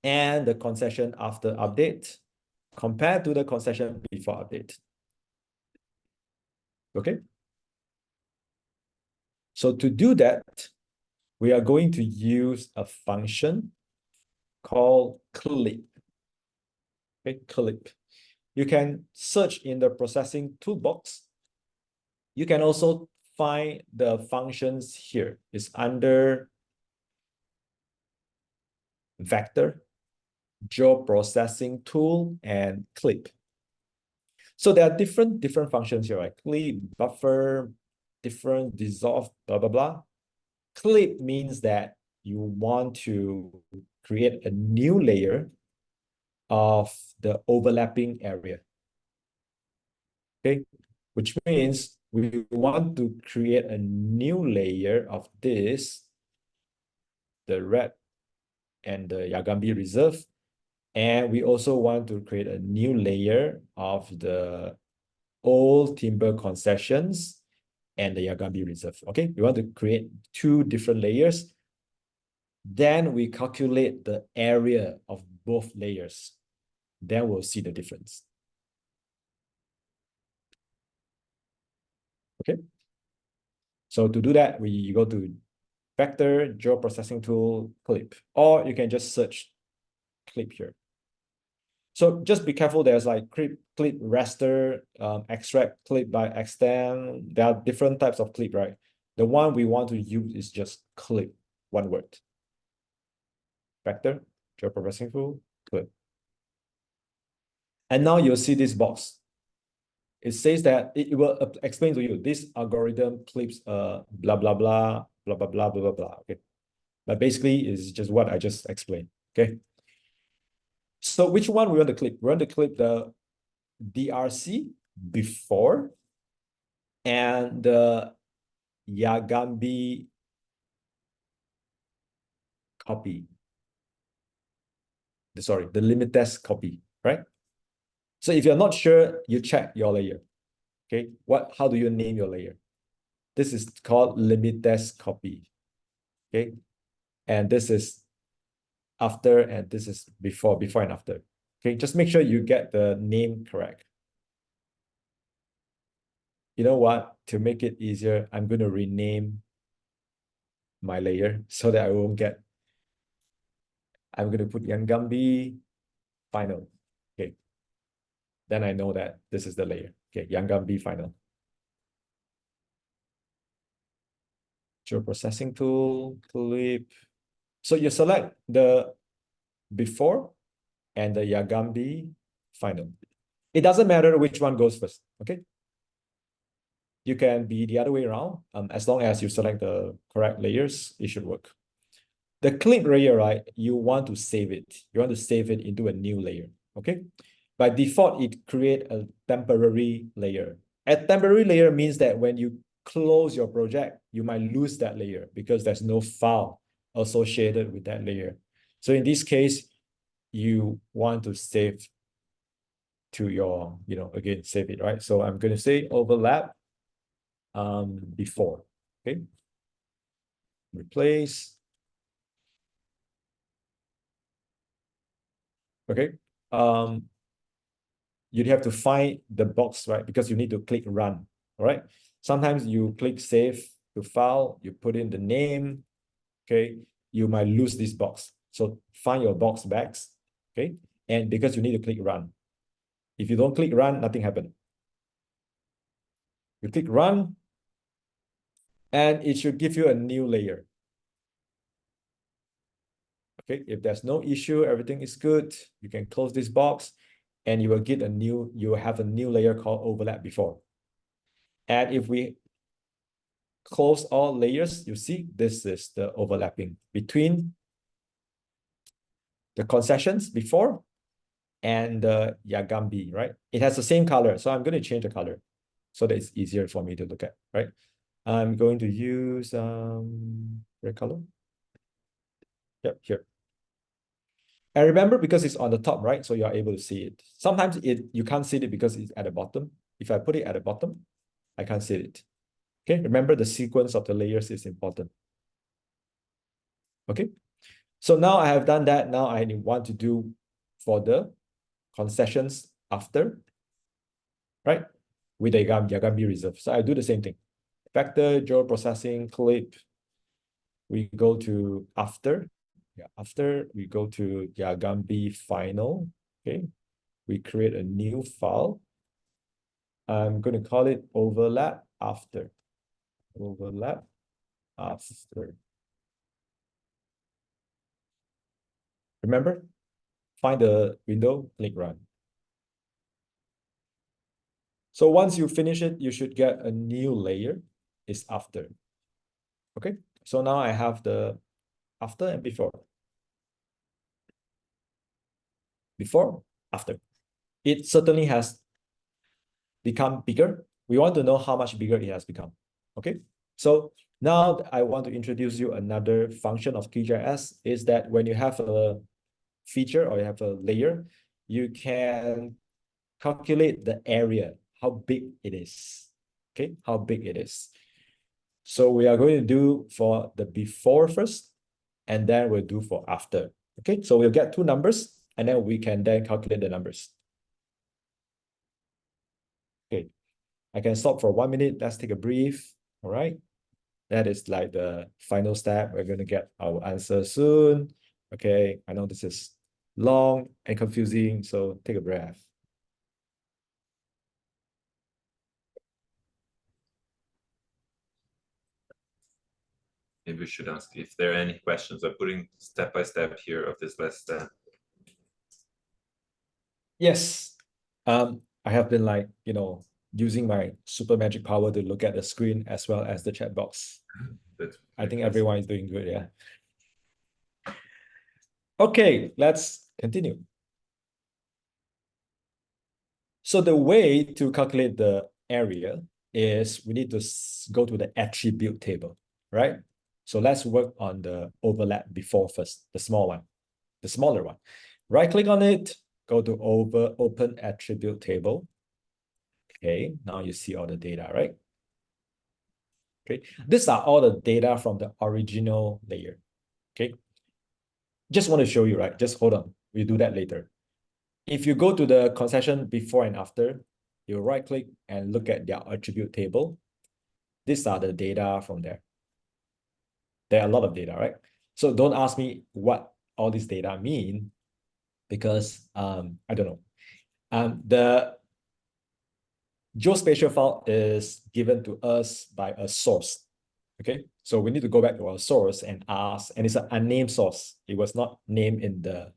and the concession after update compared to the concession before update. Okay. So to do that, we are going to use a function called clip. Okay, clip. You can search in the processing toolbox. You can also find the functions here. It's under vector, geoprocessing tool, and clip. So there are different functions here, right? Clip, buffer, different, dissolve, blah, blah, blah. Clip means that you want to create a new layer of the overlapping area. Okay, which means we want to create a new layer of this, the red and the Yagambi Reserve. And we also want to create a new layer of the old timber concessions and the Yagambi Reserve. Okay, we want to create two different layers. Then we calculate the area of both layers. Then we'll see the difference. Okay. So to do that, we go to Vector, Geoprocessing Tool, Clip, or you can just search Clip here. So just be careful. There's like clip raster, extract, clip by extend. There are different types of clip, right? The one we want to use is just clip, one word. Vector, Geoprocessing Tool, Clip. And now you'll see this box. It says that it will explain to you this algorithm clips blah, blah, blah, blah, blah, blah, blah, blah, blah. Okay. But basically it's just what I just explained. Okay. So which one we want to clip? We want to clip the DRC before and the Yagambi copy. Sorry, the limit test copy, right? So if you're not sure, you check your layer. Okay, how do you name your layer? This is called limit test copy. Okay, and this is after, and this is before and after. Okay, just make sure you get the name correct. You know what? To make it easier, I'm going to rename my layer so that I won't get. I'm going to put Yagambi final. Okay. Then I know that this is the layer. Okay, Yagambi final. Geoprocessing tool, clip. So you select the before and the Yagambi final. It doesn't matter which one goes first. Okay. You can be the other way around. As long as you select the correct layers, it should work. The clip layer, right? You want to save it. You want to save it into a new layer. Okay. By default, it creates a temporary layer. A temporary layer means that when you close your project, you might lose that layer because there's no file associated with that layer. So in this case, you want to save to your, again, save it, right? So I'm going to say overlap before, okay? Replace. Okay. You'd have to find the box, right? Because you need to click run, all right? Sometimes you click save to file, you put in the name, okay? You might lose this box. So find your box back, okay? And because you need to click run. If you don't click run, nothing happened. You click run, and it should give you a new layer. Okay, if there's no issue, everything is good, you can close this box and you will have a new layer called overlap before. And if we close all layers, you see this is the overlapping between the concessions before and the Yagambi, right? It has the same color, so I'm going to change the color so that it's easier for me to look at, right? I'm going to use red color. Yep, here. And remember, because it's on the top, right? So you're able to see it. Sometimes you can't see it because it's at the bottom. If I put it at the bottom, I can't see it. Okay, remember the sequence of the layers is important. Okay, so now I have done that. Now I want to do for the concessions after, right? With the Yagambi reserve. So I do the same thing. Vector, geoprocessing, clip. We go to after. Yeah, after we go to Yagambi final. Okay, we create a new file. I'm going to call it overlap after. Overlap after. Remember, find the window, click run. So once you finish it, you should get a new layer. Is after. Okay, so now I have the after and before. Before, after. It certainly has become bigger. We want to know how much bigger it has become. Okay, so now I want to introduce you another function of QGIS is that when you have a feature or you have a layer, you can calculate the area, how big it is. Okay, how big it is. So we are going to do for the before first, and then we'll do for after. Okay, so we'll get two numbers, and then we can then calculate the numbers. Okay, I can stop for 1 minute. Let's take a brief. All right, that is like the final step. We're going to get our answer soon. Okay, I know this is long and confusing, so take a breath. Maybe we should ask if there are any questions. I'm putting step by step here of this last step. Yes, I have been like, using my super magic power to look at the screen as well as the chat box. That's I think fantastic. everyone is doing good, yeah. Okay, let's continue. So the way to calculate the area is we need to go to the attribute table, right? So let's work on the overlap before first, the small one, the smaller one. Right click on it, go to open attribute table. Okay, now you see all the data, right? Okay, these are all the data from the original layer. Okay, just want to show you, right? Just hold on, we'll do that later. If you go to the concession before and after, you right click and look at their attribute table. These are the data from there. There are a lot of data, right? So don't ask me what all these data mean, because I don't know. The geospatial file is given to us by a source. Okay, so we need to go back to our source and ask, and it's an unnamed source. It was not named in the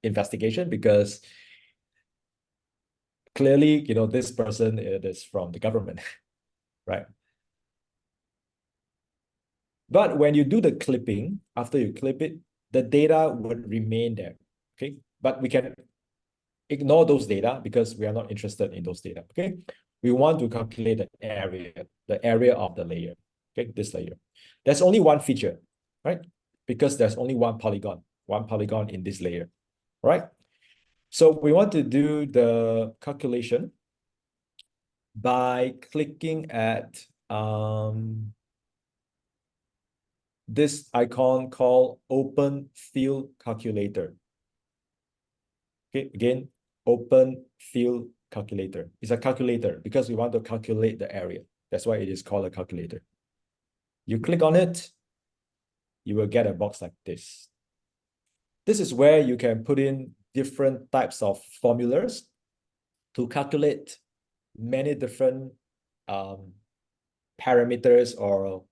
investigation because clearly, this person is from the government, right? But when you do the clipping, after you clip it, the data would remain there, okay? But we can ignore those data because we are not interested in those data, okay? We want to calculate the area of the layer, okay? This layer. There's only one feature, right? Because there's only one polygon in this layer, right? So we want to do the calculation by clicking at this icon called Open Field Calculator. Okay, again, Open Field Calculator. It's a calculator because we want to calculate the area. That's why it is called a calculator. You click on it, you will get a box like this. This is where you can put in different types of formulas to calculate many different parameters or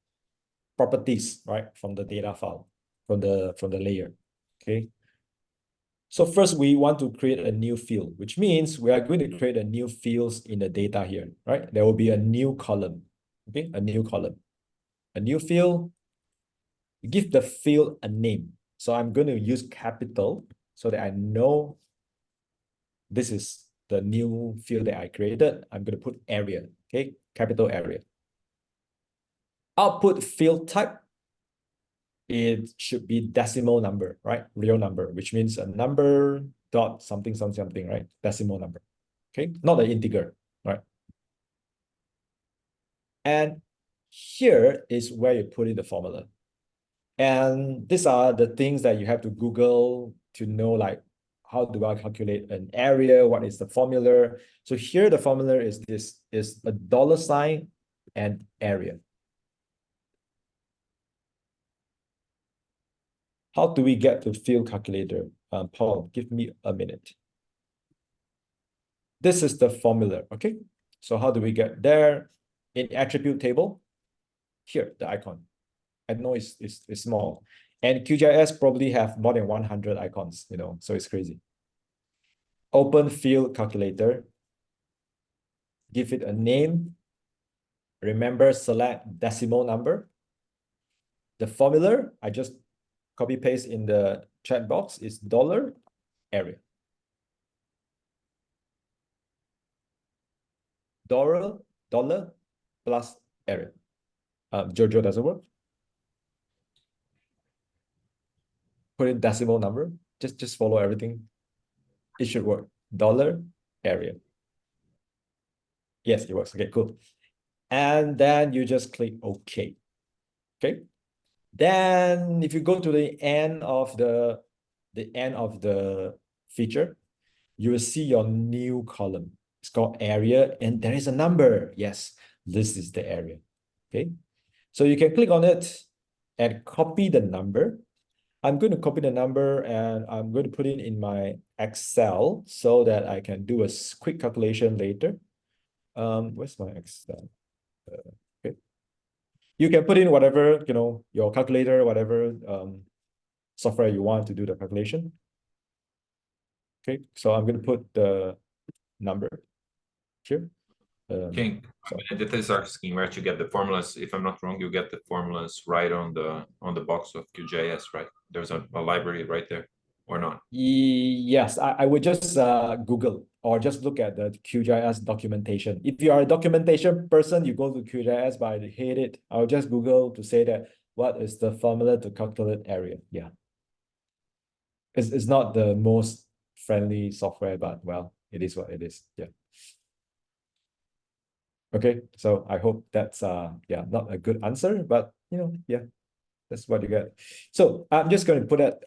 properties, right, from the data file, from the layer. Okay. So first we want to create a new field, which means we are going to create a new fields in the data here, right? There will be a new column. Okay, a new column. A new field. Give the field a name. So I'm going to use capital so that I know this is the new field that I created. I'm going to put area, okay? Capital area. Output field type, it should be decimal number, right? Real number, which means a number dot something, something, right? Decimal number, okay? Not an integer, right? And here is where you put in the formula. And these are the things that you have to Google to know, like, how do I calculate an area? What is the formula? So here the formula is this, is a $ and area. How do we get to field calculator? Paul, give me a minute. This is the formula, okay? So how do we get there? In attribute table, here, the icon. I know it's small. And QGIS probably have more than 100 icons, so it's crazy. Open field calculator. give it a name. Remember, select decimal number. The formula, I just copy paste in the chat box, is dollar area. Dollar plus area. Jojo, doesn't work. Put in decimal number. Just follow everything. It should work. Dollar area. Yes, it works. Okay, cool. And then you just click OK. Okay. Then if you go to the end of the feature, you will see your new column. It's called area, and there is a number. Yes, this is the area. Okay. So you can click on it and copy the number. I'm going to copy the number and I'm going to put it in my Excel so that I can do a quick calculation later. Where's my Excel? Okay. You can put in whatever, your calculator, whatever software you want to do the calculation. Okay, so I'm going to put the number here. King, that is asking where to get the formulas. If I'm not wrong, you get the formulas right on the box of QGIS, right? There's a library right there, or not? Yes, I would just Google or just look at the QGIS documentation. If you are a documentation person, you go to QGIS, but I hate it. I'll just Google to say that what is the formula to calculate area. Yeah. It's not the most friendly software, but well, it is what it is. Yeah. Okay, so I hope that's yeah, not a good answer, but yeah, that's what you get. So I'm just going to put that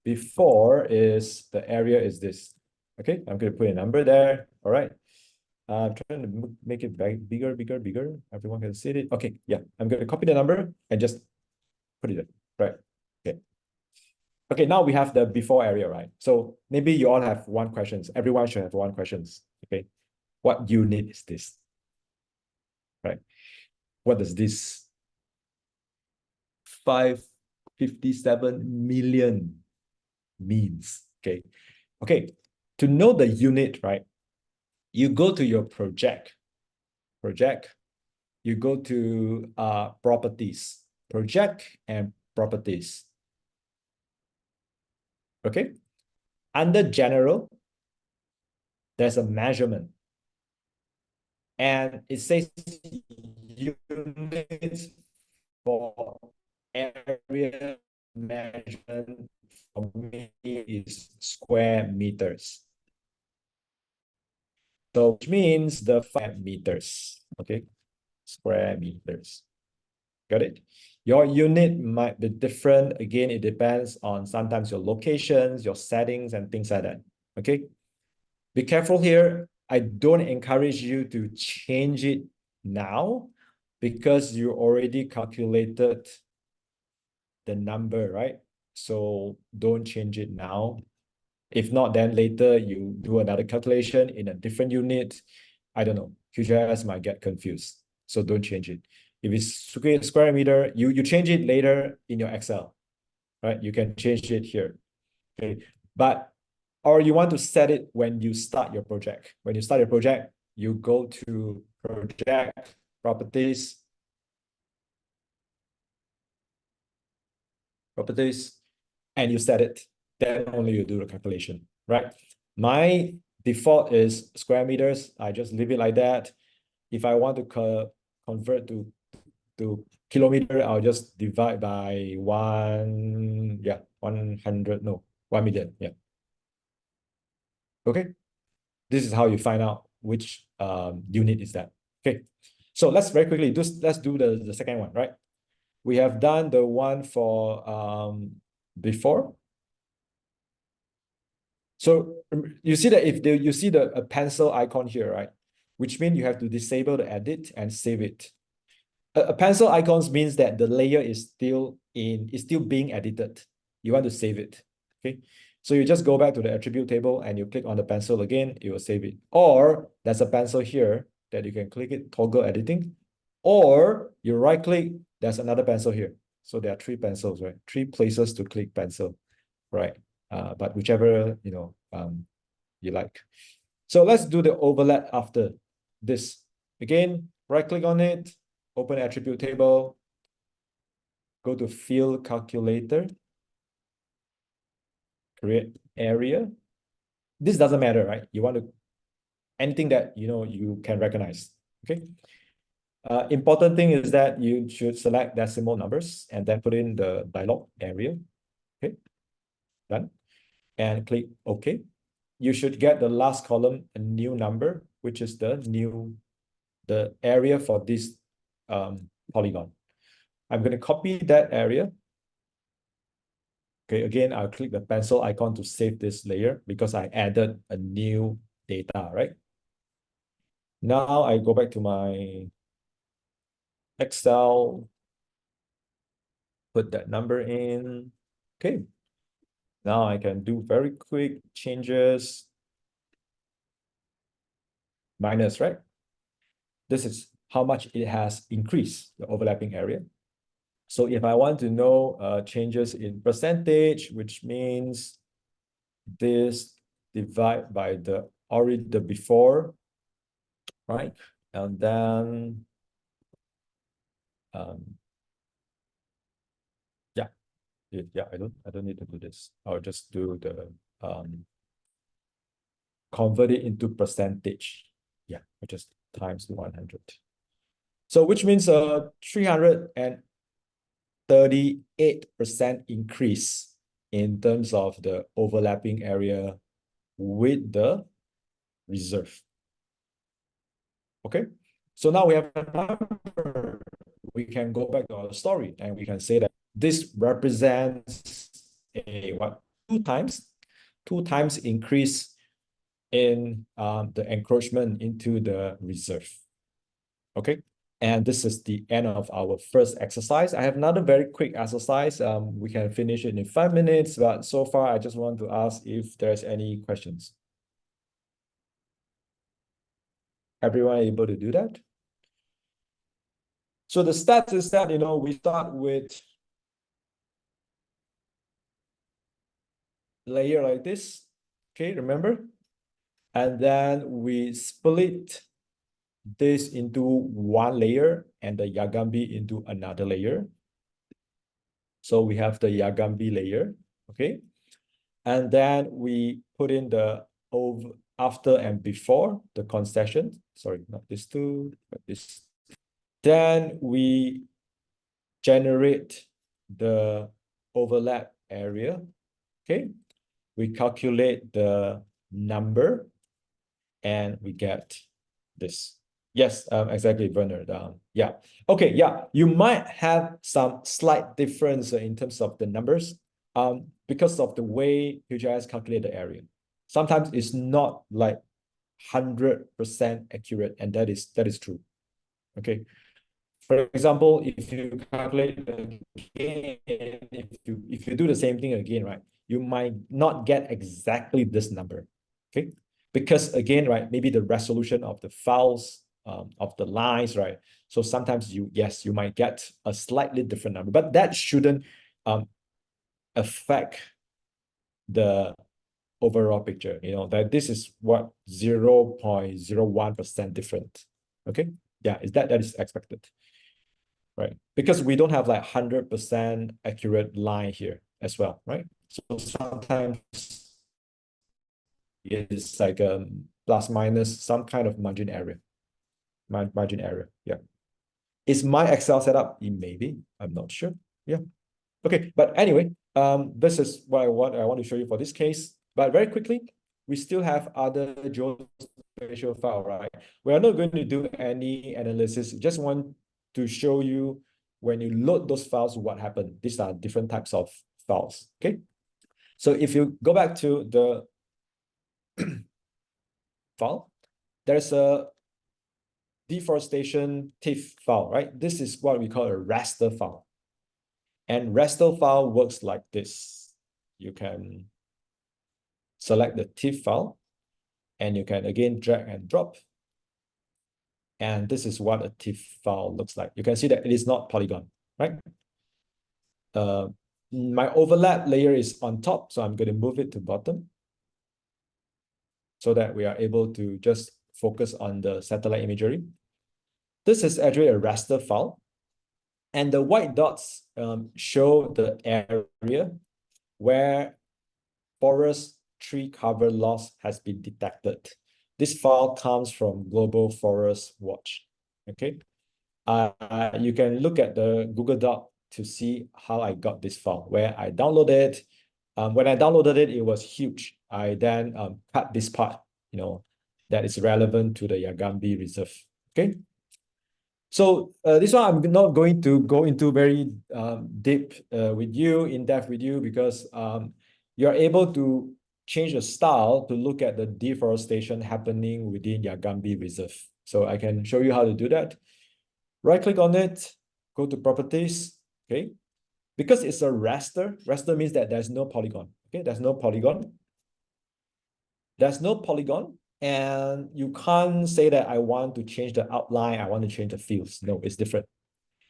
before is the area is this. Okay, I'm going to put a number there. All right. I'm trying to make it bigger. Everyone can see it. Okay, yeah, I'm going to copy the number and just put it there. Right. Okay. Okay, now we have the before area, right? So maybe you all have one question. Everyone should have one question. Okay, what unit is this? Right? What does this 557 million means? Okay. Okay. To know the unit, right? You go to your project. You go to properties. Project and properties. Okay. Under general, there's a measurement. And it says units for area measurement for me is square meters. So which means the 5 meters. Okay, square meters. Got it? Your unit might be different. Again, it depends on sometimes your locations, your settings, and things like that. Okay. Be careful here. I don't encourage you to change it now because you already calculated the number, right? So don't change it now. If not, then later you do another calculation in a different unit. I don't know. QGIS might get confused. So don't change it. If it's square meter, you change it later in your Excel, right? You can change it here. Okay. Or you want to set it when you start your project. When you start your project, you go to project, properties, and you set it. Then only you do the calculation, right? My default is square meters. I just leave it like that. If I want to convert to kilometer, I'll just divide by 100, no, 1 million, yeah. Okay, this is how you find out which unit is that. Okay, so let's very quickly let's do the second one, right? We have done the one for before. So you see that if you see a pencil icon here, right? Which means you have to disable the edit and save it. A pencil icons means that the layer is still being edited. You want to save it. Okay. So you just go back to the attribute table and you click on the pencil again, it will save it. Or there's a pencil here that you can click it, toggle editing. Or you right click, there's another pencil here. So there are 3 pencils, right? 3 places to click pencil, right? But whichever, you like. So let's do the overlap after. this. Again, right click on it, open attribute table, go to field calculator, create area. This doesn't matter, right? You want to anything that you can recognize. Okay. Important thing is that you should select decimal numbers and then put in the dialog area. Okay, done. And click OK. You should get the last column a new number, which is the area for this polygon. I'm going to copy that area. Okay, again, I'll click the pencil icon to save this layer because I added a new data, right? Now I go back to my Excel, put that number in. Okay. Now I can do very quick changes. Minus, right? This is how much it has increased, the overlapping area. So if I want to know changes in percentage, which means this divide by the before, right? And then yeah, I don't need to do this. I'll just do the convert it into percentage. Yeah, I just times 100. So which means 338% increase in terms of the overlapping area with the reserve. Okay, so now we have a number. We can go back to our story and we can say that this represents a two times increase in the encroachment into the reserve. Okay, and this is the end of our first exercise. I have another very quick exercise. We can finish it in 5 minutes, but so far I just want to ask if there's any questions. Everyone able to do that? So the stats is that, we start with layer like this, okay, remember? And then we split this into one layer and the Yagambi into another layer. So we have the Yagambi layer, okay? And then we put in the after and before the concession. Sorry, not this two, but this. Then we generate the overlap area, okay? We calculate the number and we get this. Yes, exactly, Werner. Yeah. Okay, yeah. You might have some slight difference in terms of the numbers because of the way QGIS calculate the area. Sometimes it's not like 100% accurate, and that is true. Okay. For example, if you calculate again, if you do the same thing again, right, you might not get exactly this number. Okay. Because again, right, maybe the resolution of the files, of the lines, right? So sometimes you might get a slightly different number, but that shouldn't affect the overall picture, that this is what 0.01% different. Okay. Yeah, that is expected, right? Because we don't have like 100% accurate line here as well, right? So sometimes it's like plus minus some kind of margin area. Yeah. Is my Excel setup? Maybe, I'm not sure. Yeah. Okay, but anyway, this is what I want to show you for this case. But very quickly, we still have other geospatial file, right? We are not going to do any analysis. Just want to show you when you load those files, what happened. These are different types of files. Okay. So if you go back to the file, there's a deforestation TIFF file, right? This is what we call a raster file. And raster file works like this. You can select the TIFF file and you can again drag and drop. And this is what a TIFF file looks like. You can see that it is not polygon, right? My overlap layer is on top, so I'm going to move it to bottom so that we are able to just focus on the satellite imagery. This is actually a raster file. And the white dots show the area where forest tree cover loss has been detected. This file comes from Global Forest Watch. Okay, you can look at the Google Doc to see how I got this file, where I downloaded it. When I downloaded it, it was huge. I then cut this part, that is relevant to the Yagambi Reserve. Okay. So this one I'm not going to go into very deep in depth with you, because you're able to change the style to look at the deforestation happening within Yagambi Reserve. So I can show you how to do that. Right click on it, go to properties, okay? Because it's a raster means that there's no polygon, okay? There's no polygon. And you can't say that I want to change the outline, I want to change the fields. No, it's different.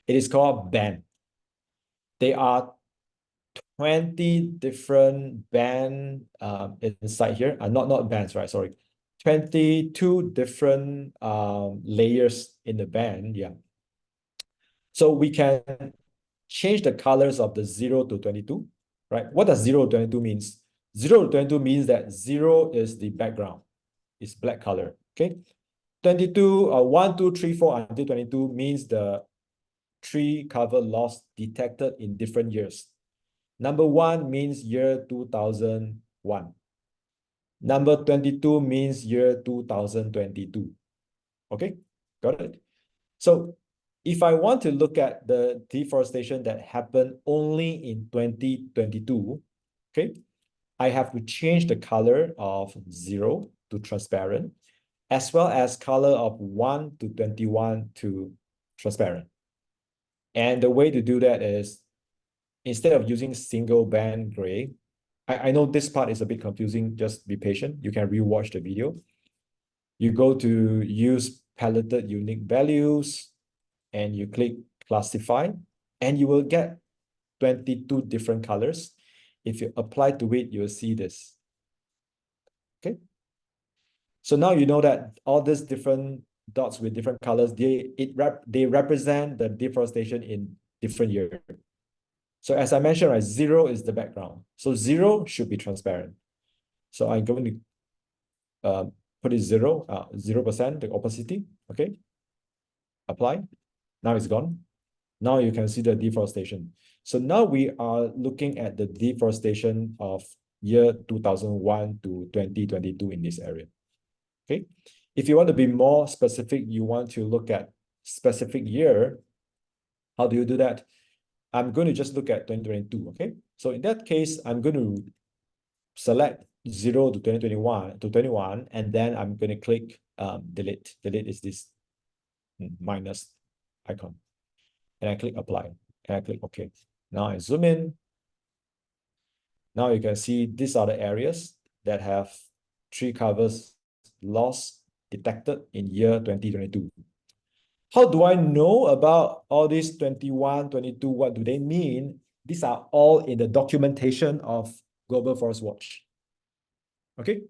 It is called band. There are 20 different band inside here. Not bands, right? Sorry. 22 different layers in the band, yeah. So we can change the colors of the 0 to 22, right? What does 0 to 22 means? 0 to 22 means that 0 is the background. It's black color, okay? 22, 1, 2, 3, 4 until 22 means the tree cover loss detected in different years. Number 1 means year 2001. Number 22 means year 2022. Okay, got it? So if I want to look at the deforestation that happened only in 2022, okay, I have to change the color of 0 to transparent, as well as color of 1 to 21 to transparent. And the way to do that is, instead of using single band gray, I know this part is a bit confusing, just be patient. You can rewatch the video. You go to use paletted unique values, and you click classify, and you will get 22 different colors. If you apply to it, you'll see this. Okay. So now you know that all these different dots with different colors, they represent the deforestation in different years. So as I mentioned, right, 0 is the background. So 0 should be transparent. So I'm going to put it 0%, the opacity. Okay. Apply. Now it's gone. Now you can see the deforestation. So now we are looking at the deforestation of year 2001 to 2022 in this area. Okay. If you want to be more specific, you want to look at specific year. How do you do that? I'm going to just look at 2022. Okay. So in that case, I'm going to select 0 to 21, and then I'm going to click delete. Delete is this minus icon. And I click apply, and I click OK. Now I zoom in. Now you can see these are the areas that have tree covers loss detected in year 2022. How do I know about all these 21, 22? What do they mean? These are all in the documentation of Global Forest Watch. Okay,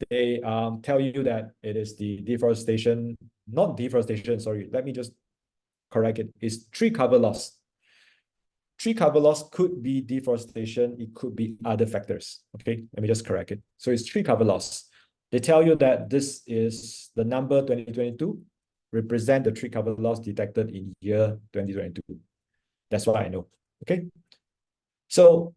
they tell you that it is the deforestation, not deforestation, sorry, let me just correct it. It's tree cover loss. Tree cover loss could be deforestation, it could be other factors. Okay, let me just correct it. So it's tree cover loss. They tell you that this is the number 2022, represent the tree cover loss detected in year 2022. That's what I know. Okay. So,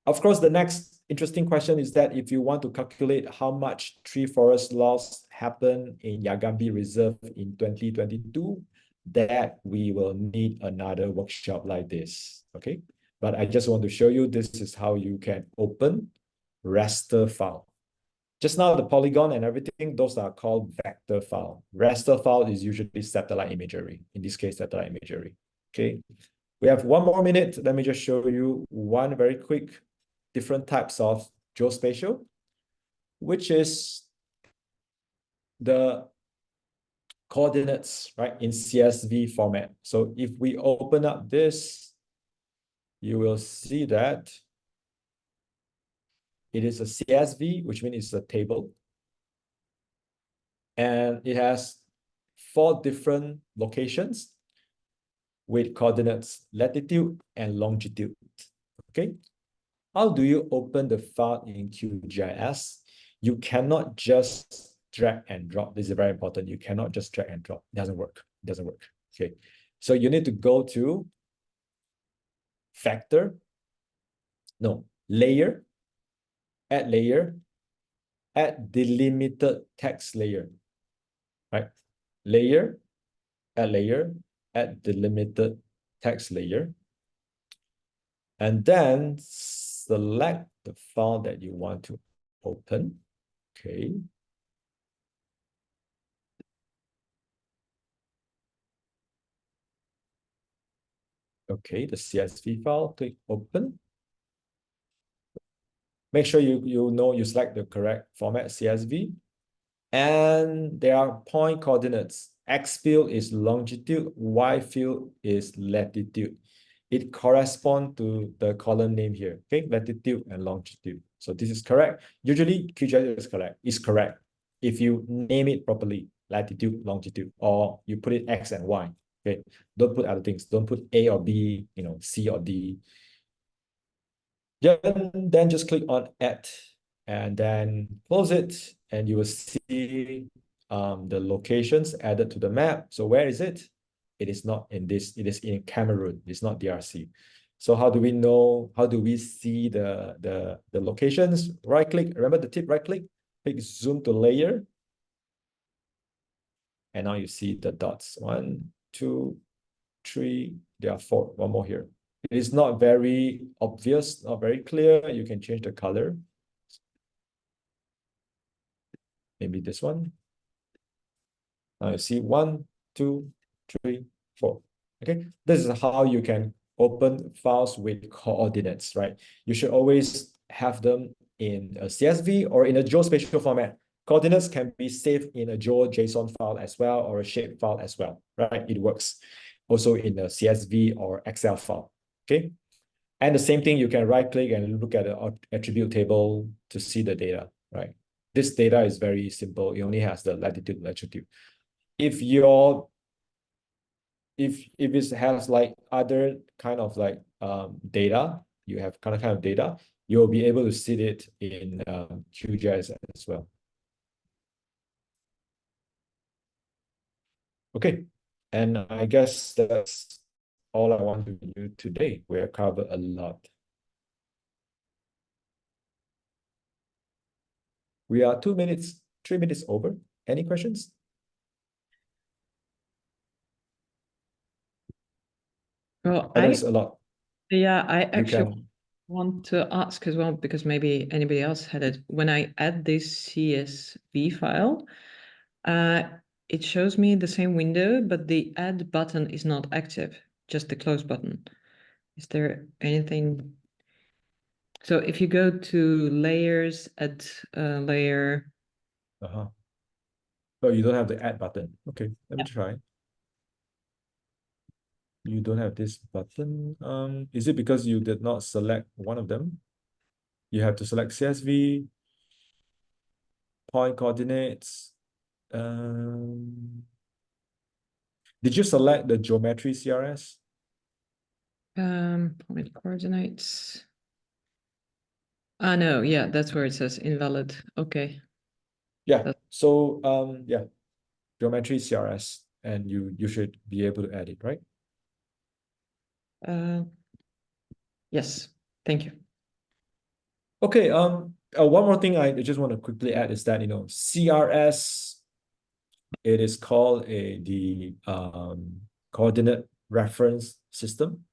of course, the next interesting question is that if you want to calculate how much tree forest loss happened in Yagambi Reserve in 2022, that we will need another workshop like this. Okay. But I just want to show you this is how you can open raster file. Just now, the polygon and everything, those are called vector file. Raster file is usually satellite imagery. In this case, satellite imagery. Okay. We have 1 more minute. Let me just show you one very quick different types of geospatial, which is the coordinates, right, in CSV format. So if we open up this, you will see that it is a CSV, which means it's a table. and it has 4 different locations with coordinates, latitude and longitude. Okay. How do you open the file in QGIS? You cannot just drag and drop. This is very important. You cannot just drag and drop. It doesn't work. It doesn't work. Okay. So you need to go to factor, no, layer, add delimited text layer, right? Layer, add delimited text layer, and then select the file that you want to open. Okay. Okay, the CSV file, click open. Make sure you select the correct format, CSV. And there are point coordinates. X field is longitude, Y field is latitude. It corresponds to the column name here, okay? Latitude and longitude. So this is correct. Usually QGIS is correct if you name it properly, latitude, longitude, or you put it X and Y. Okay, don't put other things. Don't put A or B, C or D. Then just click on add and then close it, and you will see the locations added to the map. So where is it? It is not in this. It is in Cameroon. It's not DRC. So how do we know? How do we see the locations? Right click. Remember the tip. Right click. Click zoom to layer. And now you see the dots. 1, 2, 3. There are 4. One more here. It is not very obvious, not very clear. You can change the color. Maybe this one. Now you see 1, 2, 3, 4. Okay, this is how you can open files with coordinates, right? You should always have them in a CSV or in a geospatial format. Coordinates can be saved in a GeoJSON file as well, or a shape file as well, right? It works also in a CSV or Excel file, okay? And the same thing, you can right click and look at the attribute table to see the data, right? This data is very simple. It only has the latitude, longitude. If it has like other kind of like data, you have kind of data, you'll be able to see it in QGIS as well. Okay, and I guess that's all I want to do today. We have covered a lot. We are 3 minutes over. Any questions? Well, I know it's a lot. yeah, I You actually can. want to ask as well, because maybe anybody else had it. When I add this CSV file, it shows me the same window, but the add button is not active, just the close button. Is there anything? So if you go to layers, add layer. Oh, you don't have the add button. Okay, let me try. You don't have this button. Is it because you did not select one of them? You have to select CSV, point coordinates. Did you select the geometry CRS? Point coordinates. No, yeah, that's where it says invalid. Okay. Yeah. So yeah, geometry CRS, and you should be able to add it, right? Yes, thank you. Okay. One more thing I just want to quickly add is that CRS, it is called the coordinate reference system.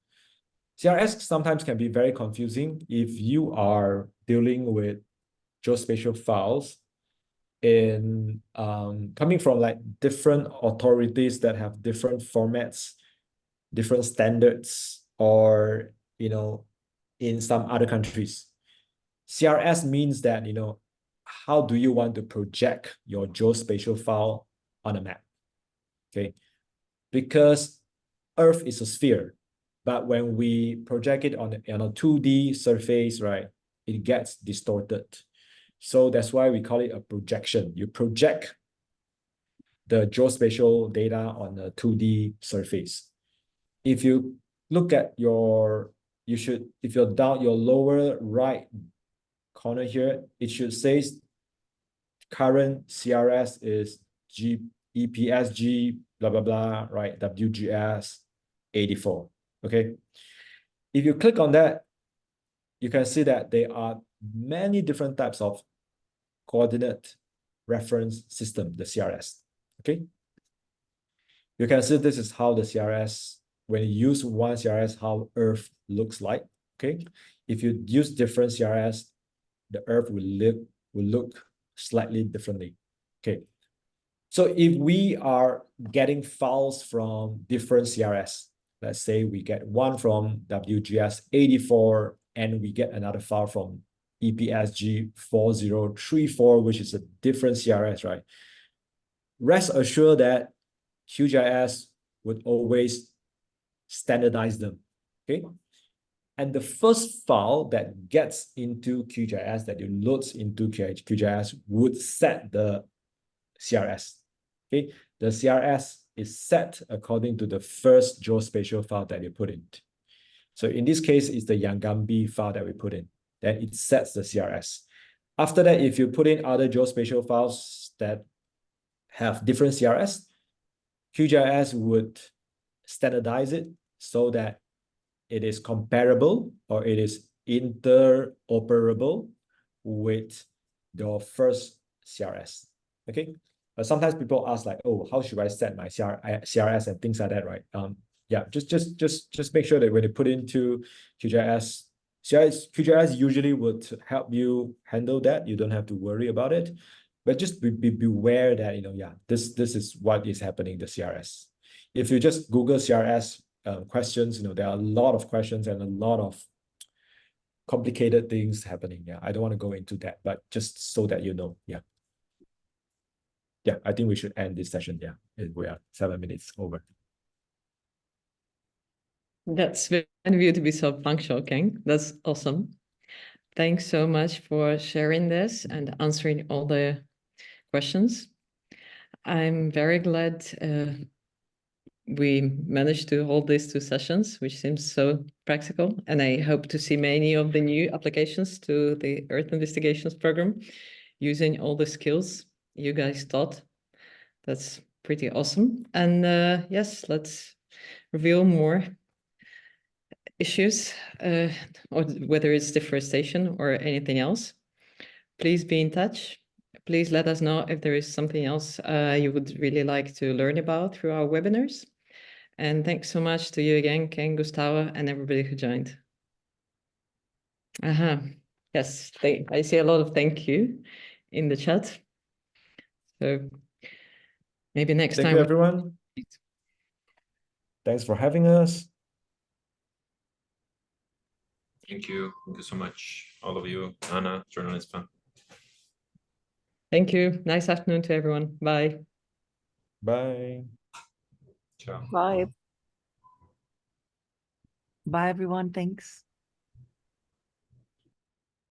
CRS sometimes can be very confusing if you are dealing with geospatial files in coming from like different authorities that have different formats, different standards, or in some other countries. CRS means that how do you want to project your geospatial file on a map? Okay, because Earth is a sphere, but when we project it on a 2D surface, right, it gets distorted. So that's why we call it a projection. You project the geospatial data on a 2D surface. If you look at your, if you're down your lower right corner here, it should say current CRS is EPSG, blah, blah, blah, right? WGS 84, okay? If you click on that, you can see that there are many different types of coordinate reference system, the CRS, okay? You can see this is how the CRS, when you use one CRS, how Earth looks like, okay? If you use different CRS, the Earth will look slightly differently, okay? So if we are getting files from different CRS, let's say we get one from WGS 84 and we get another file from EPSG 4034, which is a different CRS, right? Rest assured that QGIS would always standardize them, okay? And the first file that gets into QGIS, that you loads into QGIS, would set the CRS, okay? The CRS is set according to the first geospatial file that you put in. So in this case, it's the Yangambi file that we put in. Then it sets the CRS. After that, if you put in other geospatial files that have different CRS, QGIS would standardize it so that it is comparable or it is interoperable with your first CRS, okay? But sometimes people ask like, oh, how should I set my CRS and things like that, right? Yeah, just make sure that when you put into QGIS, QGIS usually would help you handle that. You don't have to worry about it, but just beware that, yeah, this is what is happening, the CRS. If you just Google CRS questions, there are a lot of questions and a lot of complicated things happening. Yeah, I don't want to go into that, but just so that you know, yeah. Yeah, I think we should end this session. Yeah, we are 7 minutes over. That's very kind of you to be so punctual, Keng. That's awesome. Thanks so much for sharing this and answering all the questions. I'm very glad we managed to hold these 2 sessions, which seems so practical. And I hope to see many of the new applications to the Earth Investigations program using all the skills you guys taught. That's pretty awesome. And yes, let's reveal more issues, or whether it's deforestation or anything else. Please be in touch. Please let us know if there is something else you would really like to learn about through our webinars. And thanks so much to you again, Ken, Gustavo, and everybody who joined. Yes, I see a lot of thank you in the chat. So maybe next time. Thank you, everyone. Thanks for having us. Thank you so much, all of you. Anna, journalist fan. Thank you. Nice afternoon to everyone. Bye. Bye. Ciao. Bye. Bye, everyone. Thanks.